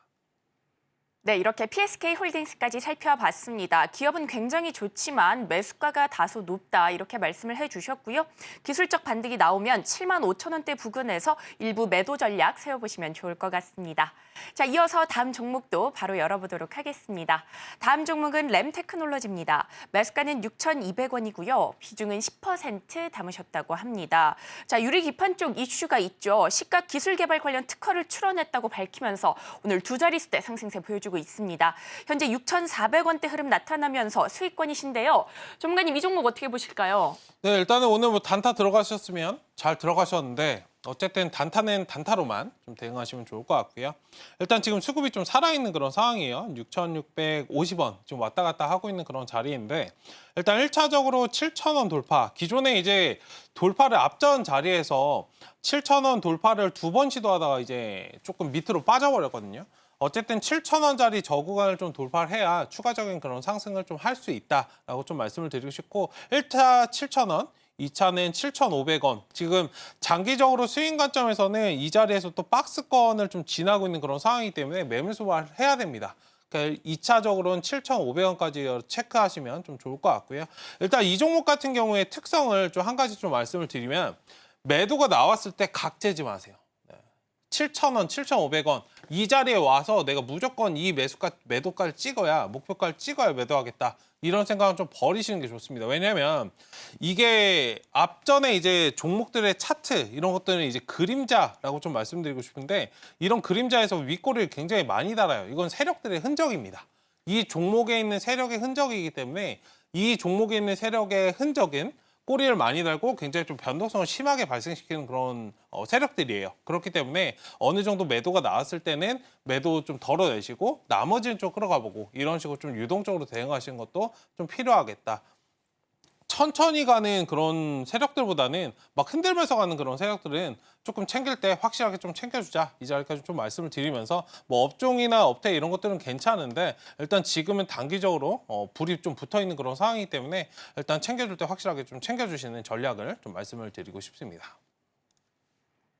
네, 이렇게 PSK홀딩스까지 살펴봤습니다. 기업은 굉장히 좋지만 매수가가 다소 높다, 이렇게 말씀을 해주셨고요. 기술적 반등이 나오면 7만 5천 원대 부근에서 일부 매도 전략 세워보시면 좋을 것 같습니다. 자, 이어서 다음 종목도 바로 열어보도록 하겠습니다. 다음 종목은 램테크놀로지입니다. 매수가는 6,200원이고요. 비중은 10% 담으셨다고 합니다. 자, 유리기판 쪽 이슈가 있죠. 시각 기술 개발 관련 특허를 출원했다고 밝히면서 오늘 두 자릿수대 상승세 보여주고 있습니다. 현재 6,400원대 흐름 나타나면서 수익권이신데요. 전문가님, 이 종목 어떻게 보실까요? 네, 일단은 오늘 뭐 단타 들어가셨으면 잘 들어가셨는데, 어쨌든 단타는 단타로만 좀 대응하시면 좋을 것 같고요. 일단 지금 수급이 좀 살아있는 그런 상황이에요. 6,650원 좀 왔다 갔다 하고 있는 그런 자리인데, 일단 1차적으로 7,000원 돌파, 기존에 이제 돌파를 앞전 자리에서 7,000원 돌파를 두 번 시도하다가 이제 조금 밑으로 빠져버렸거든요. 어쨌든 7,000원짜리 저 구간을 좀 돌파를 해야 추가적인 그런 상승을 좀 할 수 있다라고 좀 말씀을 드리고 싶고, 1차 7,000원, 2차는 7,500원. 지금 장기적으로 스윙 관점에서는 이 자리에서 또 박스권을 좀 지나고 있는 그런 상황이기 때문에 매물 소화를 해야 됩니다. 그러니까 2차적으로는 7,500원까지 체크하시면 좀 좋을 것 같고요. 일단 이 종목 같은 경우에 특성을 좀 한 가지 좀 말씀을 드리면, 매도가 나왔을 때 각재지 마세요. 7,000원, 7,500원 이 자리에 와서 내가 무조건 이 매도가를 찍어야, 목표가를 찍어야 매도하겠다. 이런 생각은 좀 버리시는 게 좋습니다. 왜냐하면 이게 앞전에 이제 종목들의 차트 이런 것들은 이제 그림자라고 좀 말씀드리고 싶은데, 이런 그림자에서 윗꼬리를 굉장히 많이 달아요. 이건 세력들의 흔적입니다. 이 종목에 있는 세력의 흔적이기 때문에 이 종목에 있는 세력의 흔적은 꼬리를 많이 달고 굉장히 좀 변동성을 심하게 발생시키는 그런 세력들이에요. 그렇기 때문에 어느 정도 매도가 나왔을 때는 매도 좀 덜어내시고 나머지는 좀 끌어가 보고 이런 식으로 좀 유동적으로 대응하시는 것도 좀 필요하겠다. 천천히 가는 그런 세력들보다는 막 흔들면서 가는 그런 세력들은 조금 챙길 때 확실하게 좀 챙겨주자. 이 자리까지 좀 말씀을 드리면서 뭐 업종이나 업태 이런 것들은 괜찮은데 일단 지금은 단기적으로 불이 좀 붙어 있는 그런 상황이기 때문에 일단 챙겨줄 때 확실하게 좀 챙겨주시는 전략을 좀 말씀을 드리고 싶습니다.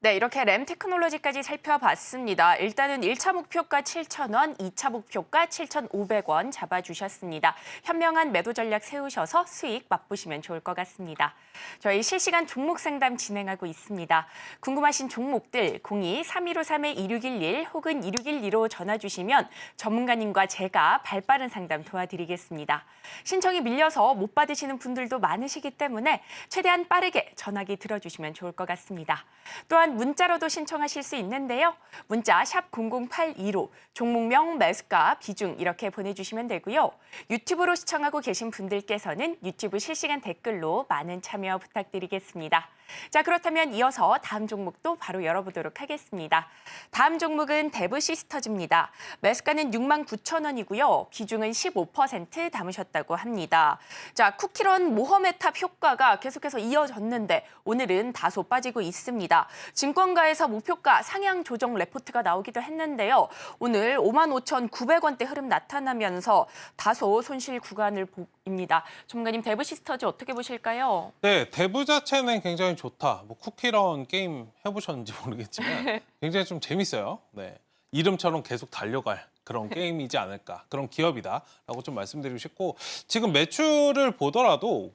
네, 이렇게 램 테크놀로지까지 살펴봤습니다. 일단은 1차 목표가 7,000원, 2차 목표가 7,500원 잡아주셨습니다. 현명한 매도 전략 세우셔서 수익 맛보시면 좋을 것 같습니다. 저희 실시간 종목 상담 진행하고 있습니다. 궁금하신 종목들 02-3153-2611 혹은 2612로 전화 주시면 전문가님과 제가 발빠른 상담 도와드리겠습니다. 신청이 밀려서 못 받으시는 분들도 많으시기 때문에 최대한 빠르게 전화기 들어주시면 좋을 것 같습니다. 또한 문자로도 신청하실 수 있는데요. 문자 샵 0082로 종목명, 매수가, 비중 이렇게 보내주시면 되고요. 유튜브로 시청하고 계신 분들께서는 유튜브 실시간 댓글로 많은 참여 부탁드리겠습니다. 자, 그렇다면 이어서 다음 종목도 바로 열어보도록 하겠습니다. 다음 종목은 대부시스터즈입니다. 매수가는 69,000원이고요. 비중은 15% 담으셨다고 합니다. 자, 쿠키런 모험의 탑 효과가 계속해서 이어졌는데 오늘은 다소 빠지고 있습니다. 증권가에서 목표가 상향 조정 레포트가 나오기도 했는데요. 오늘 55,900원대 흐름 나타나면서 다소 손실 구간을 보입니다. 전문가님, 대부시스터즈 어떻게 보실까요? 네, 대부 자체는 굉장히 좋다. 뭐 쿠키런 게임 해보셨는지 모르겠지만 굉장히 좀 재밌어요. 네, 이름처럼 계속 달려갈 그런 게임이지 않을까, 그런 기업이다라고 좀 말씀드리고 싶고 지금 매출을 보더라도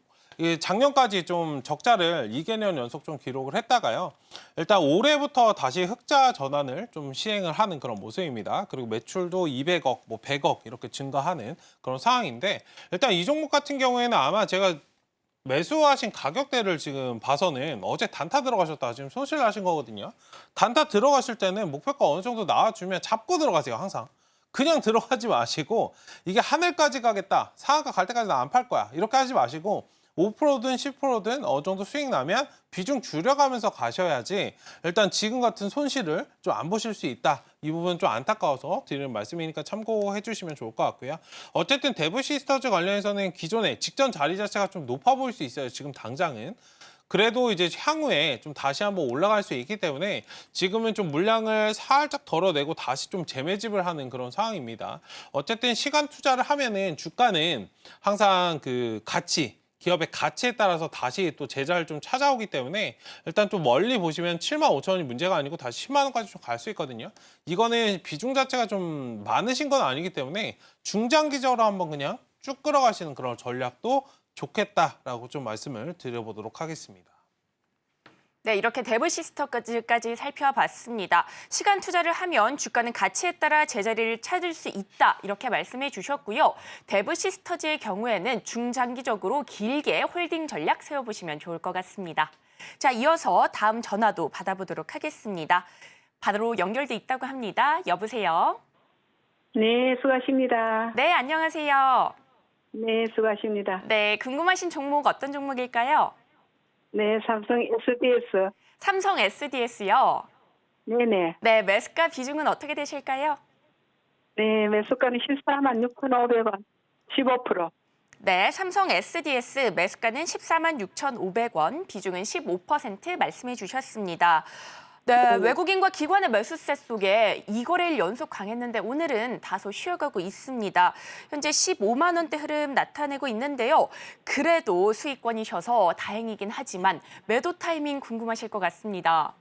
작년까지 좀 적자를 2개년 연속 좀 기록을 했다가요. 일단 올해부터 다시 흑자 전환을 좀 시행을 하는 그런 모습입니다. 그리고 매출도 200억, 뭐 100억 이렇게 증가하는 그런 상황인데 일단 이 종목 같은 경우에는 아마 제가 매수하신 가격대를 지금 봐서는 어제 단타 들어가셨다가 지금 손실 나신 거거든요. 단타 들어가실 때는 목표가 어느 정도 나와주면 잡고 들어가세요, 항상. 그냥 들어가지 마시고 이게 하늘까지 가겠다, 상한가 갈 때까지 나 안 팔 거야 이렇게 하지 마시고 5%든 10%든 어느 정도 수익 나면 비중 줄여가면서 가셔야지 일단 지금 같은 손실을 좀 안 보실 수 있다. 이 부분 좀 안타까워서 드리는 말씀이니까 참고해 주시면 좋을 것 같고요. 어쨌든 대부시스터즈 관련해서는 기존에 직전 자리 자체가 좀 높아 보일 수 있어요. 지금 당장은. 그래도 이제 향후에 좀 다시 한번 올라갈 수 있기 때문에 지금은 좀 물량을 살짝 덜어내고 다시 좀 재매집을 하는 그런 상황입니다. 어쨌든 시간 투자를 하면은 주가는 항상 그 가치, 기업의 가치에 따라서 다시 또 제자를 좀 찾아오기 때문에 일단 좀 멀리 보시면 75,000원이 문제가 아니고 다시 10만 원까지 좀 갈 수 있거든요. 이거는 비중 자체가 좀 많으신 건 아니기 때문에 중장기적으로 한번 그냥 쭉 끌어가시는 그런 전략도 좋겠다라고 좀 말씀을 드려보도록 하겠습니다. 네, 이렇게 대부시스터까지 살펴봤습니다. 시간 투자를 하면 주가는 가치에 따라 제자리를 찾을 수 있다. 이렇게 말씀해 주셨고요. 대부시스터즈의 경우에는 중장기적으로 길게 홀딩 전략 세워보시면 좋을 것 같습니다. 자, 이어서 다음 전화도 받아보도록 하겠습니다. 바로 연결돼 있다고 합니다. 여보세요? 네, 수고하십니다. 네, 안녕하세요. 네, 수고하십니다. 네, 궁금하신 종목 어떤 종목일까요? 네, 삼성 SDS. 삼성 SDS요. 네네. 네, 매수가 비중은 어떻게 되실까요? 네, 매수가는 146,500원, 15%. 네, 삼성 SDS 매수가는 146,500원, 비중은 15% 말씀해 주셨습니다. 네, 외국인과 기관의 매수세 속에 2거래일 연속 강했는데 오늘은 다소 쉬어가고 있습니다. 현재 15만 원대 흐름 나타내고 있는데요. 그래도 수익권이셔서 다행이긴 하지만 매도 타이밍 궁금하실 것 같습니다.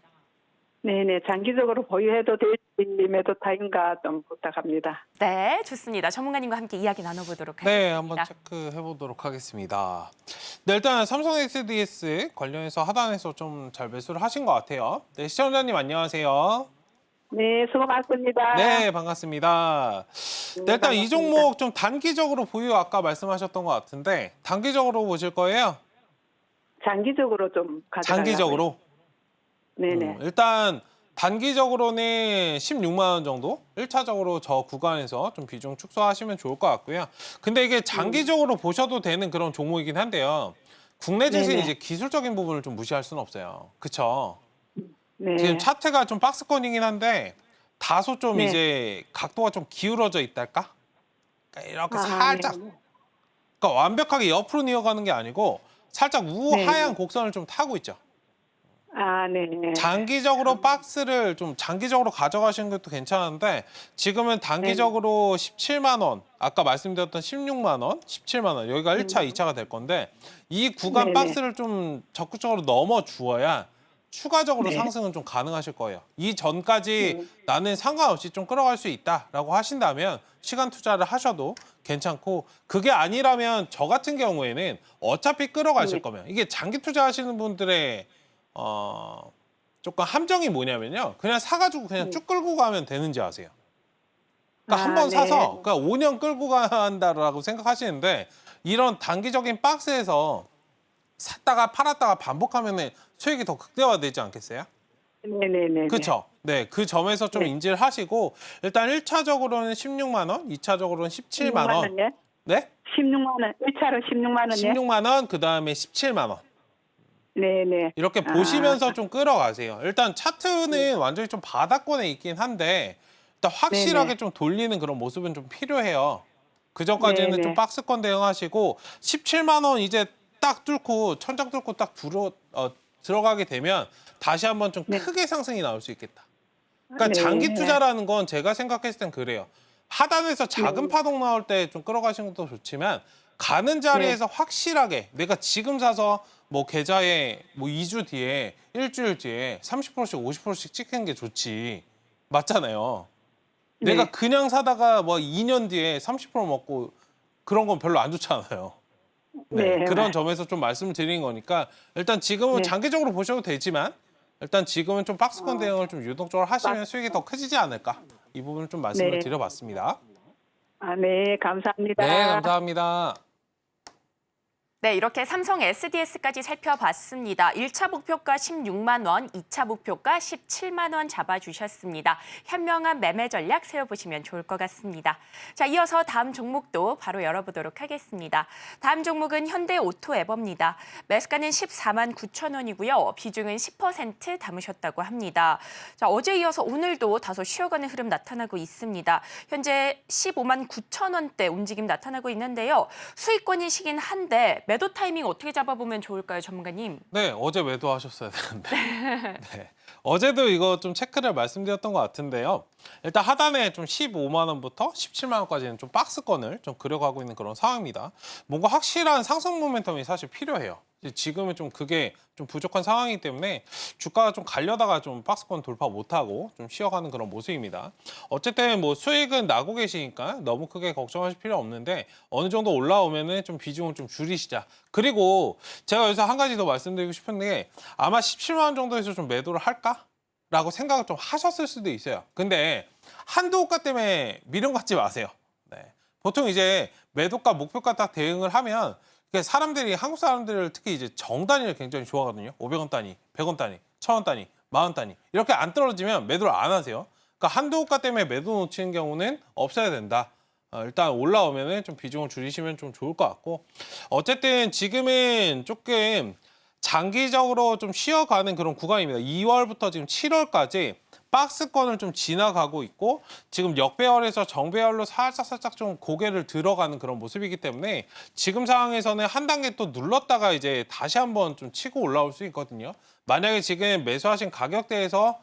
네네, 장기적으로 보유해도 될지 매도 타임가 좀 부탁합니다. 네, 좋습니다. 전문가님과 함께 이야기 나눠보도록 하겠습니다. 네, 한번 체크해 보도록 하겠습니다. 네, 일단 삼성 SDS 관련해서 하단에서 좀 잘 매수를 하신 것 같아요. 네, 시청자님 안녕하세요. 네, 수고 많습니다. 네, 반갑습니다. 네, 일단 이 반갑습니다. 종목 좀 단기적으로 보유 아까 말씀하셨던 것 같은데 단기적으로 보실 거예요? 장기적으로 좀 가져가려고요. 장기적으로? 네네. 일단 단기적으로는 16만 원 정도 1차적으로 저 구간에서 좀 비중 축소하시면 좋을 것 같고요. 근데 이게 장기적으로 보셔도 되는 그런 종목이긴 한데요. 국내 증시는 네네. 이제 기술적인 부분을 좀 무시할 수는 없어요. 그렇죠? 네. 지금 차트가 좀 박스권이긴 한데 다소 좀 네. 이제 각도가 좀 기울어져 있달까? 그러니까 이렇게 아, 살짝 네. 그러니까 완벽하게 옆으로 이어가는 게 아니고 살짝 우하향 네. 곡선을 좀 타고 있죠. 아, 네. 장기적으로 박스를 좀 장기적으로 가져가시는 것도 괜찮은데 지금은 단기적으로 17만 원, 아까 말씀드렸던 16만 원, 17만 원 여기가 1차, 2차가 될 건데 이 구간 네네. 박스를 좀 적극적으로 넘어 주어야 추가적으로 네. 상승은 좀 가능하실 거예요. 이 전까지 네. 나는 상관없이 좀 끌어갈 수 있다라고 하신다면 시간 투자를 하셔도 괜찮고 그게 아니라면 저 같은 경우에는 어차피 끌어가실 네. 거면 이게 장기 투자하시는 분들의 조금 함정이 뭐냐면요. 그냥 사가지고 그냥 네. 쭉 끌고 가면 되는지 아세요? 그러니까 아, 한 번 네. 사서 그러니까 5년 끌고 간다라고 생각하시는데 이런 단기적인 박스에서 샀다가 팔았다가 반복하면은 수익이 더 극대화되지 않겠어요? 네네네. 그렇죠. 네, 그 점에서 좀 네. 인지를 하시고 일단 1차적으로는 16만 원, 2차적으로는 17만 원. 원요? 네? 16만 원. 1차로 16만 원요? 16만 원, 그다음에 17만 원. 네네. 이렇게 아, 보시면서 좀 끌어가세요. 일단 차트는 네. 완전히 좀 바닥권에 있긴 한데 일단 확실하게 네네. 좀 돌리는 그런 모습은 좀 필요해요. 그 전까지는 좀 네네. 박스권 대응하시고 17만 원 이제 딱 뚫고 천장 뚫고 딱 들어가게 되면 다시 한번 좀 네. 크게 상승이 나올 수 있겠다. 그러니까 네. 장기 투자라는 건 제가 생각했을 땐 그래요. 하단에서 작은 네. 파동 나올 때 좀 끌어가시는 것도 좋지만 가는 네. 자리에서 확실하게 내가 지금 사서 뭐 계좌에 뭐 2주 뒤에 일주일 뒤에 30%씩 50%씩 찍히는 게 좋지. 맞잖아요. 내가 네. 그냥 사다가 뭐 2년 뒤에 30% 먹고 그런 건 별로 안 좋잖아요. 네, 네. 그런 점에서 좀 말씀을 드리는 거니까 일단 지금은 네. 장기적으로 보셔도 되지만 일단 지금은 좀 박스권 대응을 좀 유동적으로 하시면 수익이 더 커지지 않을까 이 부분을 좀 말씀을 네. 드려봤습니다. 아, 네. 감사합니다. 네, 감사합니다. 네, 이렇게 삼성 SDS까지 살펴봤습니다. 1차 목표가 16만 원, 2차 목표가 17만 원 잡아주셨습니다. 현명한 매매 전략 세워보시면 좋을 것 같습니다. 자, 이어서 다음 종목도 바로 열어보도록 하겠습니다. 다음 종목은 현대오토에버입니다. 매수가는 14만 9천 원이고요. 비중은 10% 담으셨다고 합니다. 자, 어제 이어서 오늘도 다소 쉬어가는 흐름 나타나고 있습니다. 현재 15만 9천 원대 움직임 나타나고 있는데요. 수익권이시긴 한데 매도 타이밍 어떻게 잡아보면 좋을까요, 전문가님? 네, 어제 매도하셨어야 되는데. 네. 어제도 이거 좀 체크를 말씀드렸던 것 같은데요. 일단 하단에 좀 15만 원부터 17만 원까지는 좀 박스권을 좀 그려가고 있는 그런 상황입니다. 뭔가 확실한 상승 모멘텀이 사실 필요해요. 지금은 좀 그게 좀 부족한 상황이기 때문에 주가가 좀 가려다가 좀 박스권 돌파 못하고 좀 쉬어가는 그런 모습입니다. 어쨌든 뭐 수익은 나고 계시니까 너무 크게 걱정하실 필요 없는데 어느 정도 올라오면은 좀 비중을 좀 줄이시자. 그리고 제가 여기서 한 가지 더 말씀드리고 싶은 게 아마 17만 원 정도에서 좀 매도를 할까? 라고 생각을 좀 하셨을 수도 있어요. 근데 한도가 때문에 미련 갖지 마세요. 네. 보통 이제 매도가 목표가 딱 대응을 하면 사람들이 한국 사람들을 특히 이제 정 단위를 굉장히 좋아하거든요. 500원 단위, 100원 단위, 1000원 단위, 10,000원 단위 이렇게 안 떨어지면 매도를 안 하세요. 그러니까 한도가 때문에 매도 놓치는 경우는 없어야 된다. 일단 올라오면은 좀 비중을 줄이시면 좀 좋을 것 같고 어쨌든 지금은 조금 장기적으로 좀 쉬어가는 그런 구간입니다. 2월부터 지금 7월까지 박스권을 좀 지나가고 있고 지금 역배열에서 정배열로 살짝 좀 고개를 들어가는 그런 모습이기 때문에 지금 상황에서는 한 단계 또 눌렀다가 이제 다시 한번 좀 치고 올라올 수 있거든요. 만약에 지금 매수하신 가격대에서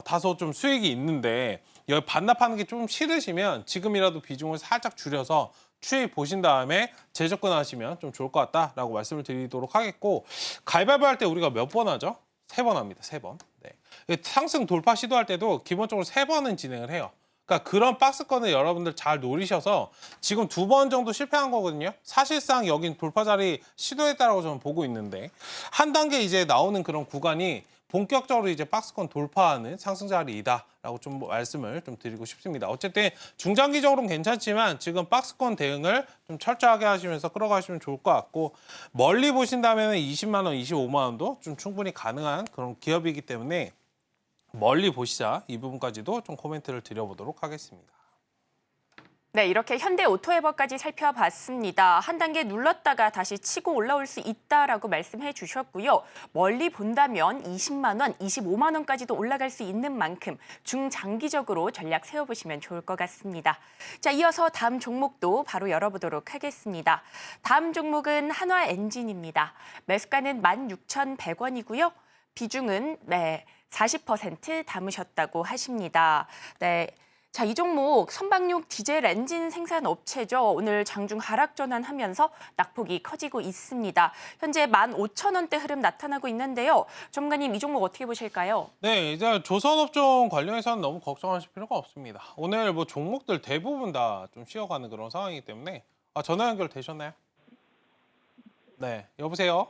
다소 좀 수익이 있는데 여기 반납하는 게 좀 싫으시면 지금이라도 비중을 살짝 줄여서 추이 보신 다음에 재접근하시면 좀 좋을 것 같다라고 말씀을 드리도록 하겠고 가위바위보 할 때 우리가 몇 번 하죠? 3번 합니다. 3번. 네. 상승 돌파 시도할 때도 기본적으로 3번은 진행을 해요. 그러니까 그런 박스권을 여러분들 잘 노리셔서 지금 2번 정도 실패한 거거든요. 사실상 여긴 돌파 자리 시도했다라고 저는 보고 있는데 한 단계 이제 나오는 그런 구간이 본격적으로 이제 박스권 돌파하는 상승 자리이다라고 좀 말씀을 좀 드리고 싶습니다. 어쨌든 중장기적으로는 괜찮지만 지금 박스권 대응을 좀 철저하게 하시면서 끌어가시면 좋을 것 같고 멀리 보신다면 20만 원, 25만 원도 좀 충분히 가능한 그런 기업이기 때문에 멀리 보시자 이 부분까지도 좀 코멘트를 드려보도록 하겠습니다. 네, 이렇게 현대오토에버까지 살펴봤습니다. 한 단계 눌렀다가 다시 치고 올라올 수 있다라고 말씀해 주셨고요. 멀리 본다면 20만 원, 25만 원까지도 올라갈 수 있는 만큼 중장기적으로 전략 세워보시면 좋을 것 같습니다. 자, 이어서 다음 종목도 바로 열어보도록 하겠습니다. 다음 종목은 한화엔진입니다. 매수가는 16,100원이고요. 비중은 40% 담으셨다고 하십니다. 네. 자, 이 종목 선박용 디젤 엔진 생산 업체죠. 오늘 장중 하락 전환하면서 낙폭이 커지고 있습니다. 현재 15,000원대 흐름 나타나고 있는데요. 전문가님, 이 종목 어떻게 보실까요? 네, 이제 조선업종 관련해서는 너무 걱정하실 필요가 없습니다. 오늘 뭐 종목들 대부분 다 좀 쉬어가는 그런 상황이기 때문에 전화 연결 되셨나요? 네, 여보세요?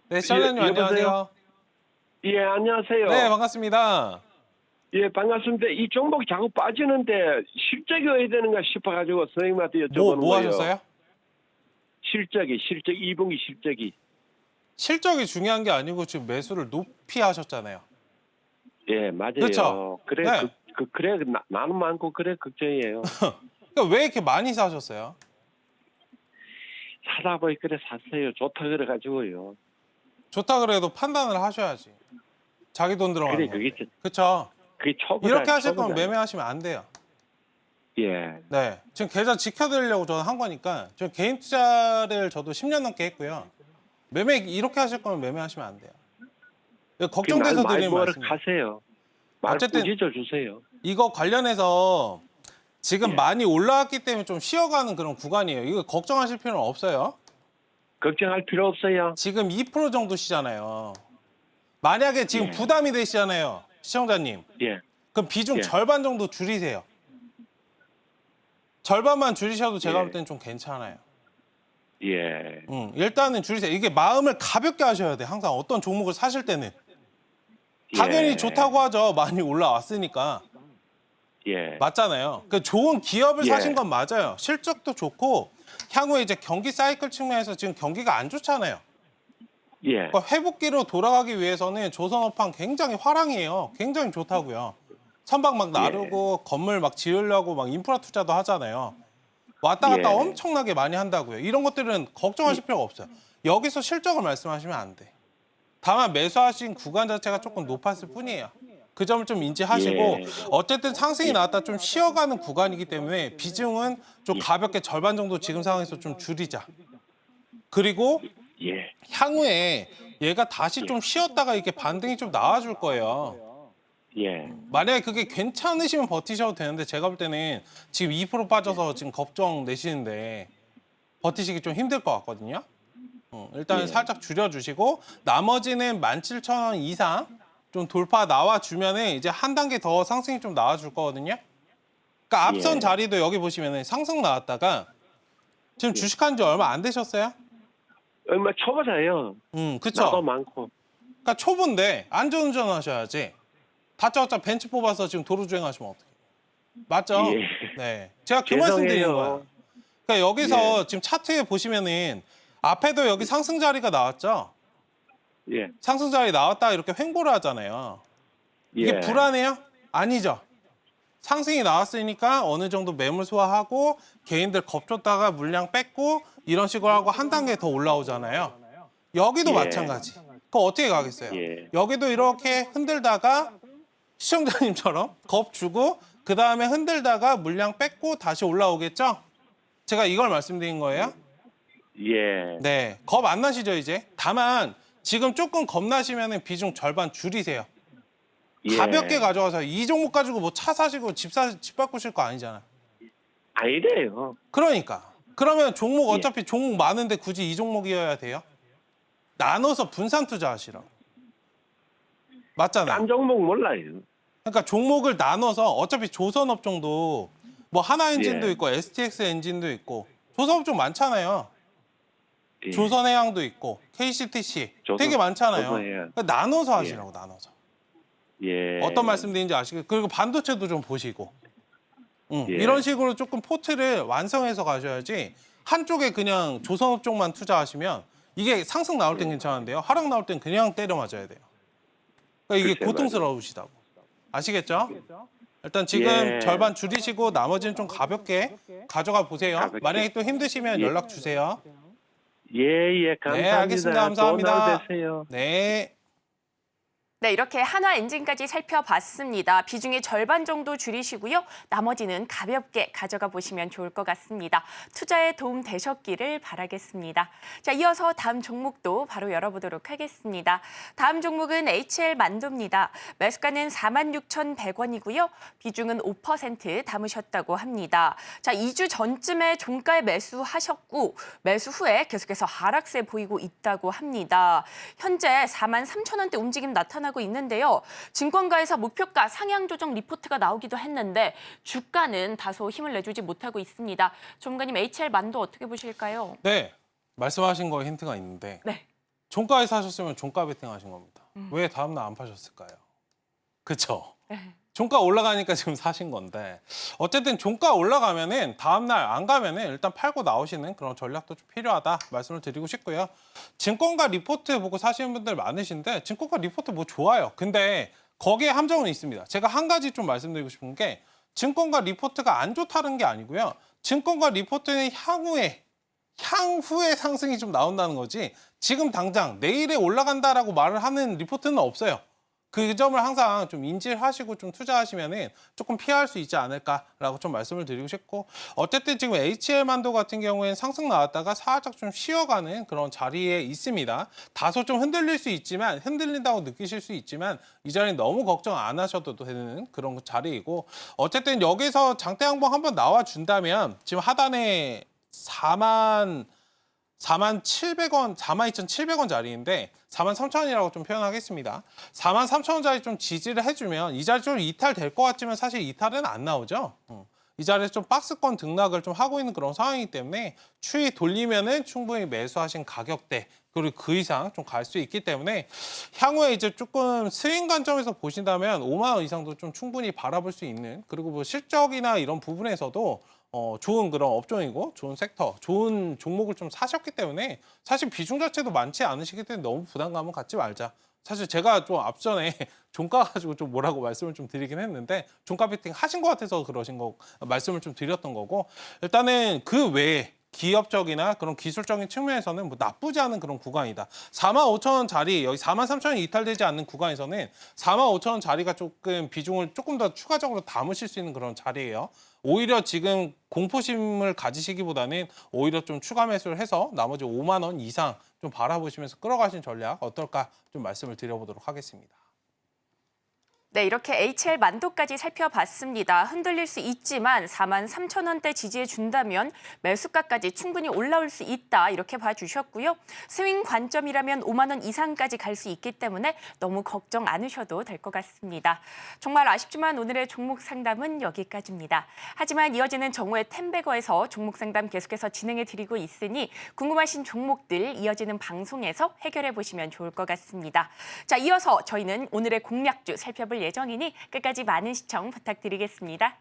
네, 시청자님 안녕하세요. 예, 안녕하세요. 네, 반갑습니다. 예, 반갑습니다. 이 종목이 자꾸 빠지는데 실적이 왜 되는가 싶어가지고 선생님한테 여쭤보는 뭐 거예요. 하셨어요? 실적 2분기 실적이. 실적이 중요한 게 아니고 지금 매수를 높이 하셨잖아요. 예, 맞아요. 그렇죠? 그래, 네. 그래, 나는 많고 그래 걱정이에요. 그러니까 왜 이렇게 많이 사셨어요? 사다 보니 그래 샀어요. 좋다 그래가지고요. 좋다 그래도 판단을 하셔야지. 자기 돈 들어가는 그래, 거. 그게 그렇죠? 초보다. 이렇게 하실 거면 초보다. 매매하시면 안 돼요. 예, 네, 지금 계좌 지켜드리려고 저는 한 거니까 저 개인 투자를 저도 10년 넘게 했고요. 매매 이렇게 하실 거면 매매하시면 안 돼요. 걱정돼서 드리는 말 말씀이에요. 하세요. 말 어쨌든 꾸짖어 주세요. 이거 관련해서 지금 예. 많이 올라왔기 때문에 좀 쉬어가는 그런 구간이에요. 이거 걱정하실 필요는 없어요. 걱정할 필요 없어요. 지금 2% 정도시잖아요. 만약에 지금 예. 부담이 되시잖아요, 시청자님. 예, 그럼 비중 예. 절반 정도 줄이세요. 절반만 줄이셔도 제가 예. 볼 때는 좀 괜찮아요. 예, 일단은 줄이세요. 이게 마음을 가볍게 하셔야 돼. 항상 어떤 종목을 사실 때는. 당연히 예. 좋다고 하죠. 많이 올라왔으니까. 예, 맞잖아요. 그 좋은 기업을 예. 사신 건 맞아요. 실적도 좋고 향후에 이제 경기 사이클 측면에서 지금 경기가 안 좋잖아요. 예, 그러니까 회복기로 돌아가기 위해서는 조선업황 굉장히 화랑이에요. 굉장히 좋다고요. 선박 막 나르고 건물 막 지으려고 막 인프라 투자도 하잖아요. 왔다 갔다 예. 엄청나게 많이 한다고요. 이런 것들은 걱정하실 필요가 없어요. 여기서 실적을 말씀하시면 안 돼. 다만 매수하신 구간 자체가 조금 높았을 뿐이에요. 그 점을 좀 인지하시고 예. 어쨌든 상승이 나왔다 좀 쉬어가는 구간이기 때문에 비중은 좀 가볍게 절반 정도 지금 상황에서 좀 줄이자. 그리고 예, 향후에 얘가 다시 좀 쉬었다가 이렇게 반등이 좀 나와줄 거예요. 예, 만약에 그게 괜찮으시면 버티셔도 되는데 제가 볼 때는 지금 2% 빠져서 지금 걱정 내시는데 버티시기 좀 힘들 것 같거든요. 일단 예. 살짝 줄여주시고 나머지는 17,000원 이상 좀 돌파 나와주면은 이제 한 단계 더 상승이 좀 나와줄 거거든요. 그러니까 앞선 예. 자리도 여기 보시면은 상승 나왔다가 지금 주식한 지 얼마 안 되셨어요? 얼마 초보자예요. 그쵸. 나도 많고. 그러니까 초보인데 안전운전 하셔야지. 다짜고짜 벤츠 뽑아서 지금 도로 주행하시면 어떡해요? 맞죠? 예. 네. 제가 그 말씀 드리는 죄송해요. 거예요. 그러니까 여기서 지금 차트에 보시면은 앞에도 여기 상승 자리가 나왔죠? 예, 상승 자리 나왔다 이렇게 횡보를 하잖아요. 이게 예. 불안해요? 아니죠. 상승이 나왔으니까 어느 정도 매물 소화하고 개인들 겁줬다가 물량 뺐고 이런 식으로 하고 한 단계 더 올라오잖아요. 여기도 예. 마찬가지. 그거 어떻게 가겠어요? 예. 여기도 이렇게 흔들다가 시청자님처럼 겁 주고 그 다음에 흔들다가 물량 뺐고 다시 올라오겠죠? 제가 이걸 말씀드린 거예요. 예, 네, 겁 안 나시죠 이제? 다만 지금 조금 겁나시면 비중 절반 줄이세요. 예. 가볍게 가져가서 이 종목 가지고 뭐 차 사시고 집 바꾸실 거 아니잖아요. 아니래요. 그러니까 그러면 종목 예. 어차피 종목 많은데 굳이 이 종목이어야 돼요? 나눠서 분산 투자하시라고. 맞잖아요. 딴 종목 몰라요. 그러니까 종목을 나눠서 어차피 조선업종도 뭐 하나엔진도 예. 있고 STX 엔진도 있고 조선업종 많잖아요. 예. 조선해양도 있고 KCTC 조선- 되게 많잖아요. 조선해양. 그러니까 나눠서 하시라고 나눠서. 예. 어떤 말씀드리는지 아시겠어요? 그리고 반도체도 좀 보시고. 예. 이런 식으로 조금 포트를 완성해서 가셔야지 한쪽에 그냥 조선업종만 투자하시면 이게 상승 나올 땐 괜찮은데요. 하락 나올 땐 그냥 때려 맞아야 돼요. 그러니까 이게 글쎄 고통스러우시다고. 아시겠죠? 일단 지금 예. 절반 줄이시고 나머지는 좀 가볍게 가져가 보세요. 가볍게. 만약에 또 힘드시면 예. 연락 주세요. 예, 감사합니다. 네, 알겠습니다. 감사합니다. 좋은 하루 되세요. 네. 네, 이렇게 한화 엔진까지 살펴봤습니다. 비중의 절반 정도 줄이시고요. 나머지는 가볍게 가져가 보시면 좋을 것 같습니다. 투자에 도움 되셨기를 바라겠습니다. 자, 이어서 다음 종목도 바로 열어보도록 하겠습니다. 다음 종목은 HL 만두입니다. 매수가는 46,100원이고요. 비중은 5% 담으셨다고 합니다. 자, 2주 전쯤에 종가에 매수하셨고 매수 후에 계속해서 하락세 보이고 있다고 합니다. 현재 43,000원대 움직임 나타나고 있는데요. 증권가에서 목표가 상향 조정 리포트가 나오기도 했는데 주가는 다소 힘을 내주지 못하고 있습니다. 전문가님 HL 만두 어떻게 보실까요? 네. 말씀하신 거에 힌트가 있는데 네. 종가에 사셨으면 종가 베팅 하신 겁니다. 왜 다음날 안 파셨을까요? 그렇죠? 네. 종가 올라가니까 지금 사신 건데 어쨌든 종가 올라가면은 다음날 안 가면은 일단 팔고 나오시는 그런 전략도 좀 필요하다 말씀을 드리고 싶고요. 증권가 리포트 보고 사시는 분들 많으신데 증권가 리포트 뭐 좋아요. 근데 거기에 함정은 있습니다. 제가 한 가지 좀 말씀드리고 싶은 게 증권가 리포트가 안 좋다는 게 아니고요. 증권가 리포트는 향후에 상승이 좀 나온다는 거지 지금 당장 내일에 올라간다라고 말을 하는 리포트는 없어요. 그 점을 항상 좀 인지를 하시고 좀 투자하시면은 조금 피할 수 있지 않을까라고 좀 말씀을 드리고 싶고 어쨌든 지금 HL 만두 같은 경우에는 상승 나왔다가 살짝 좀 쉬어가는 그런 자리에 있습니다. 다소 좀 흔들릴 수 있지만 흔들린다고 느끼실 수 있지만 이 자리는 너무 걱정 안 하셔도 되는 그런 자리이고 어쨌든 여기서 장대 양봉 한번 나와준다면 지금 하단에 42,700원, 42,700원 자리인데 43,000원이라고 좀 표현하겠습니다. 43,000원짜리 좀 지지를 해주면 이 자리 좀 이탈될 것 같지만 사실 이탈은 안 나오죠. 이 자리에서 좀 박스권 등락을 좀 하고 있는 그런 상황이기 때문에 추이 돌리면은 충분히 매수하신 가격대 그리고 그 이상 좀 갈 수 있기 때문에 향후에 이제 조금 스윙 관점에서 보신다면 5만 원 이상도 좀 충분히 바라볼 수 있는 그리고 뭐 실적이나 이런 부분에서도 좋은 그런 업종이고 좋은 섹터, 좋은 종목을 좀 사셨기 때문에 사실 비중 자체도 많지 않으시기 때문에 너무 부담감은 갖지 말자. 사실 제가 좀 앞전에 종가 가지고 좀 뭐라고 말씀을 좀 드리긴 했는데 종가 베팅 하신 것 같아서 그러신 거 말씀을 좀 드렸던 거고 일단은 그 외에 기업적이나 그런 기술적인 측면에서는 뭐 나쁘지 않은 그런 구간이다. 45,000원 자리, 여기 43,000원이 이탈되지 않는 구간에서는 45,000원 자리가 조금 비중을 조금 더 추가적으로 담으실 수 있는 그런 자리예요. 오히려 지금 공포심을 가지시기보다는 오히려 좀 추가 매수를 해서 나머지 5만 원 이상 좀 바라보시면서 끌어가신 전략 어떨까 좀 말씀을 드려보도록 하겠습니다. 네, 이렇게 HL 만두까지 살펴봤습니다. 흔들릴 수 있지만 43,000원대 지지해 준다면 매수가까지 충분히 올라올 수 있다. 이렇게 봐주셨고요. 스윙 관점이라면 5만 원 이상까지 갈 수 있기 때문에 너무 걱정 않으셔도 될 것 같습니다. 정말 아쉽지만 오늘의 종목 상담은 여기까지입니다. 하지만 이어지는 정오의 템베거에서 종목 상담 계속해서 진행해 드리고 있으니 궁금하신 종목들 이어지는 방송에서 해결해 보시면 좋을 것 같습니다. 자, 이어서 저희는 오늘의 공략주 살펴볼 예정이니 끝까지 많은 시청 부탁드리겠습니다.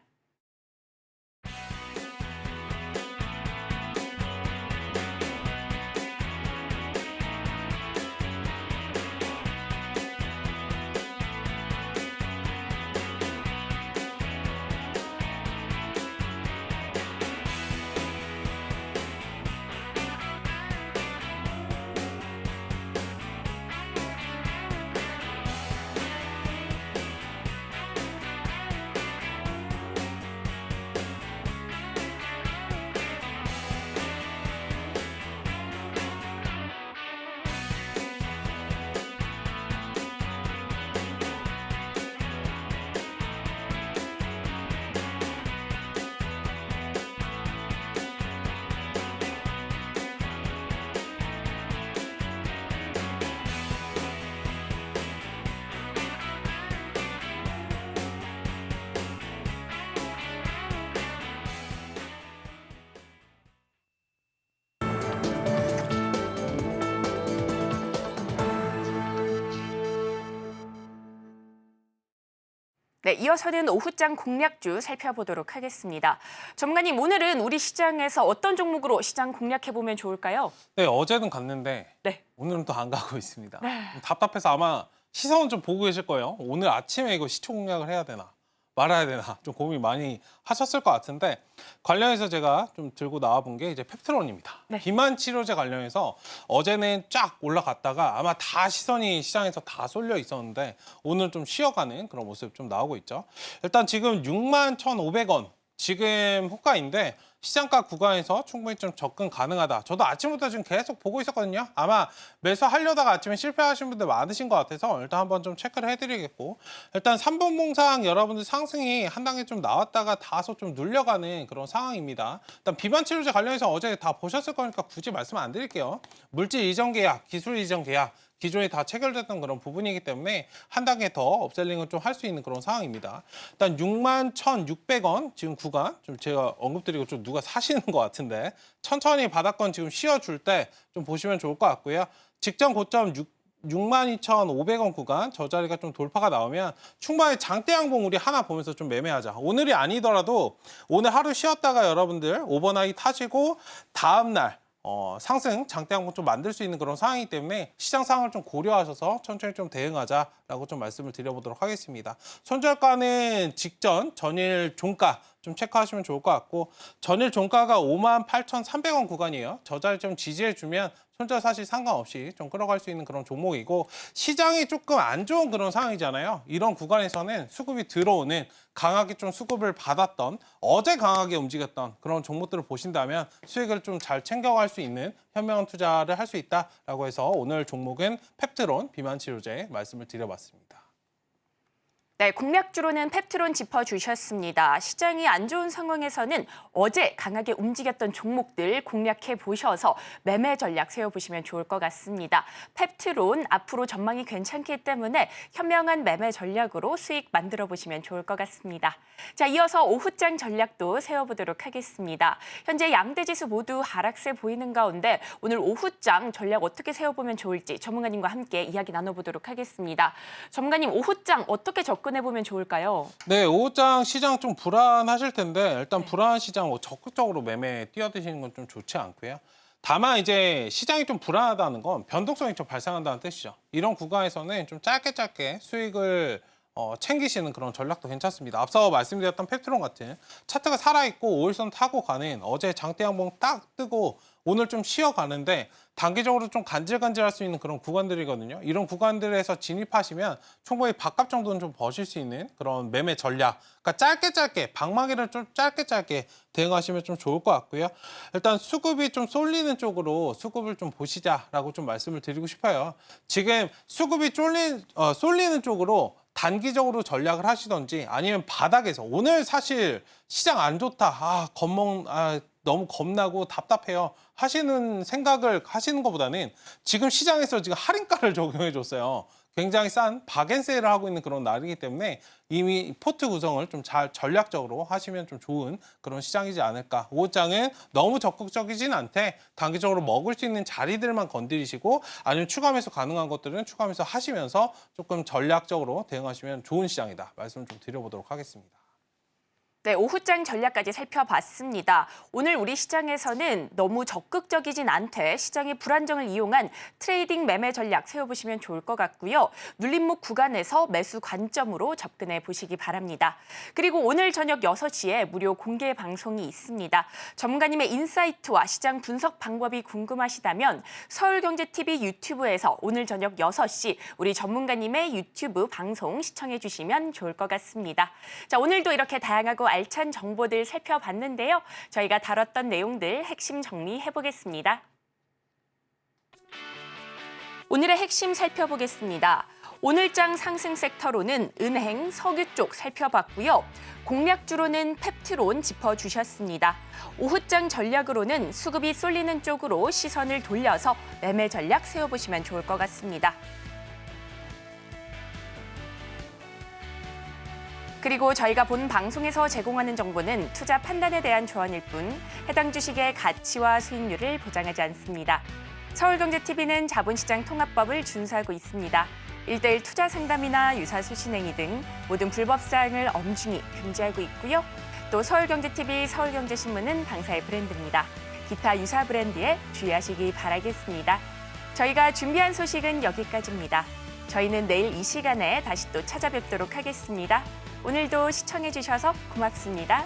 네, 이어서는 오후장 공략주 살펴보도록 하겠습니다. 전문가님, 오늘은 우리 시장에서 어떤 종목으로 시장 공략해보면 좋을까요? 네, 어제는 갔는데 네. 오늘은 또 안 가고 있습니다. 답답해서 아마 시선은 좀 보고 계실 거예요. 오늘 아침에 이거 시초 공략을 해야 되나 말아야 되나 좀 고민 많이 하셨을 것 같은데 관련해서 제가 좀 들고 나와본 게 이제 펩트론입니다. 네. 비만 치료제 관련해서 어제는 쫙 올라갔다가 아마 다 시선이 시장에서 다 쏠려 있었는데 오늘 좀 쉬어가는 그런 모습 좀 나오고 있죠. 일단 지금 61,500원 지금 호가인데 시장가 구간에서 충분히 좀 접근 가능하다. 저도 아침부터 지금 계속 보고 있었거든요. 아마 매수하려다가 아침에 실패하신 분들 많으신 것 같아서 일단 한번 좀 체크를 해드리겠고 일단 3번 봉상 여러분들 상승이 한 단계 좀 나왔다가 다소 좀 눌려가는 그런 상황입니다. 일단 비만 치료제 관련해서 어제 다 보셨을 거니까 굳이 말씀 안 드릴게요. 물질 이전 계약, 기술 이전 계약 기존에 다 체결됐던 그런 부분이기 때문에 한 단계 더 업셀링을 좀 할 수 있는 그런 상황입니다. 일단 61,600원 지금 구간 좀 제가 언급드리고 좀 누가 사시는 것 같은데 천천히 바닥권 지금 씌워줄 때 좀 보시면 좋을 것 같고요. 직전 고점 62,500원 구간 저 자리가 좀 돌파가 나오면 충분히 장대 양봉 우리 하나 보면서 좀 매매하자. 오늘이 아니더라도 오늘 하루 쉬었다가 여러분들 오버나잇 타시고 다음 날 상승 장대 양봉 좀 만들 수 있는 그런 상황이기 때문에 시장 상황을 좀 고려하셔서 천천히 좀 대응하자라고 좀 말씀을 드려보도록 하겠습니다. 손절가는 직전 전일 종가 좀 체크하시면 좋을 것 같고 전일 종가가 58,300원 구간이에요. 저 자리 좀 지지해주면 손절 사실 상관없이 좀 끌어갈 수 있는 그런 종목이고 시장이 조금 안 좋은 그런 상황이잖아요. 이런 구간에서는 수급이 들어오는 강하게 좀 수급을 받았던 어제 강하게 움직였던 그런 종목들을 보신다면 수익을 좀 잘 챙겨갈 수 있는 현명한 투자를 할 수 있다라고 해서 오늘 종목은 펩트론 비만 치료제 말씀을 드려봤습니다. 네, 공략주로는 펩트론 짚어주셨습니다. 시장이 안 좋은 상황에서는 어제 강하게 움직였던 종목들 공략해 보셔서 매매 전략 세워보시면 좋을 것 같습니다. 펩트론 앞으로 전망이 괜찮기 때문에 현명한 매매 전략으로 수익 만들어 보시면 좋을 것 같습니다. 자, 이어서 오후장 전략도 세워보도록 하겠습니다. 현재 양대 지수 모두 하락세 보이는 가운데 오늘 오후장 전략 어떻게 세워보면 좋을지 전문가님과 함께 이야기 나눠보도록 하겠습니다. 전문가님, 오후장 어떻게 접근해보면 좋을까요? 네, 오후장 시장 좀 불안하실 텐데 일단 불안한 시장 적극적으로 매매 뛰어드시는 건 좀 좋지 않고요. 다만 이제 시장이 좀 불안하다는 건 변동성이 좀 발생한다는 뜻이죠. 이런 구간에서는 좀 짧게 수익을 챙기시는 그런 전략도 괜찮습니다. 앞서 말씀드렸던 펩트론 같은 차트가 살아있고 5일선 타고 가는 어제 장대 양봉 딱 뜨고 오늘 좀 쉬어가는데 단기적으로 좀 간질간질할 수 있는 그런 구간들이거든요. 이런 구간들에서 진입하시면 충분히 밥값 정도는 좀 버실 수 있는 그런 매매 전략. 그러니까 짧게 방망이를 좀 짧게 대응하시면 좀 좋을 것 같고요. 일단 수급이 좀 쏠리는 쪽으로 수급을 좀 보시자라고 좀 말씀을 드리고 싶어요. 지금 수급이 쏠리는 쪽으로 단기적으로 전략을 하시던지 아니면 바닥에서 오늘 사실 시장 안 좋다. 너무 겁나고 답답해요. 하시는 생각을 하시는 것보다는 지금 시장에서 지금 할인가를 적용해 줬어요. 굉장히 싼 박앤세일을 하고 있는 그런 날이기 때문에 이미 포트 구성을 좀 잘 전략적으로 하시면 좀 좋은 그런 시장이지 않을까. 오후장은 너무 적극적이진 않되 단기적으로 먹을 수 있는 자리들만 건드리시고 아니면 추가 매수 가능한 것들은 추가 매수 하시면서 조금 전략적으로 대응하시면 좋은 시장이다. 말씀 좀 드려보도록 하겠습니다. 네, 오후장 전략까지 살펴봤습니다. 오늘 우리 시장에서는 너무 적극적이진 않되 시장의 불안정을 이용한 트레이딩 매매 전략 세워보시면 좋을 것 같고요. 눌림목 구간에서 매수 관점으로 접근해 보시기 바랍니다. 그리고 오늘 저녁 6시에 무료 공개 방송이 있습니다. 전문가님의 인사이트와 시장 분석 방법이 궁금하시다면 서울경제TV 유튜브에서 오늘 저녁 6시 우리 전문가님의 유튜브 방송 시청해 주시면 좋을 것 같습니다. 자, 오늘도 이렇게 다양하고 알찬 정보들 살펴봤는데요. 저희가 다뤘던 내용들 핵심 정리해보겠습니다. 오늘의 핵심 살펴보겠습니다. 오늘장 상승 섹터로는 은행, 석유 쪽 살펴봤고요. 공략주로는 펩트론 짚어주셨습니다. 오후장 전략으로는 수급이 쏠리는 쪽으로 시선을 돌려서 매매 전략 세워보시면 좋을 것 같습니다. 그리고 저희가 본 방송에서 제공하는 정보는 투자 판단에 대한 조언일 뿐 해당 주식의 가치와 수익률을 보장하지 않습니다. 서울경제TV는 자본시장 통합법을 준수하고 있습니다. 1:1 투자 상담이나 유사수 신행위 등 모든 불법 사항을 엄중히 금지하고 있고요. 또 서울경제TV, 서울경제신문은 당사의 브랜드입니다. 기타 유사 브랜드에 주의하시기 바라겠습니다. 저희가 준비한 소식은 여기까지입니다. 저희는 내일 이 시간에 다시 또 찾아뵙도록 하겠습니다. 오늘도 시청해주셔서 고맙습니다.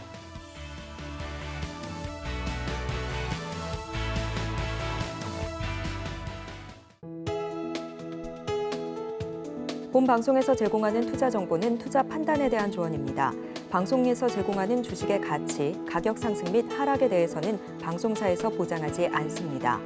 본 방송에서 제공하는 투자 정보는 투자 판단에 대한 조언입니다. 방송에서 제공하는 주식의 가치, 가격 상승 및 하락에 대해서는 방송사에서 보장하지 않습니다.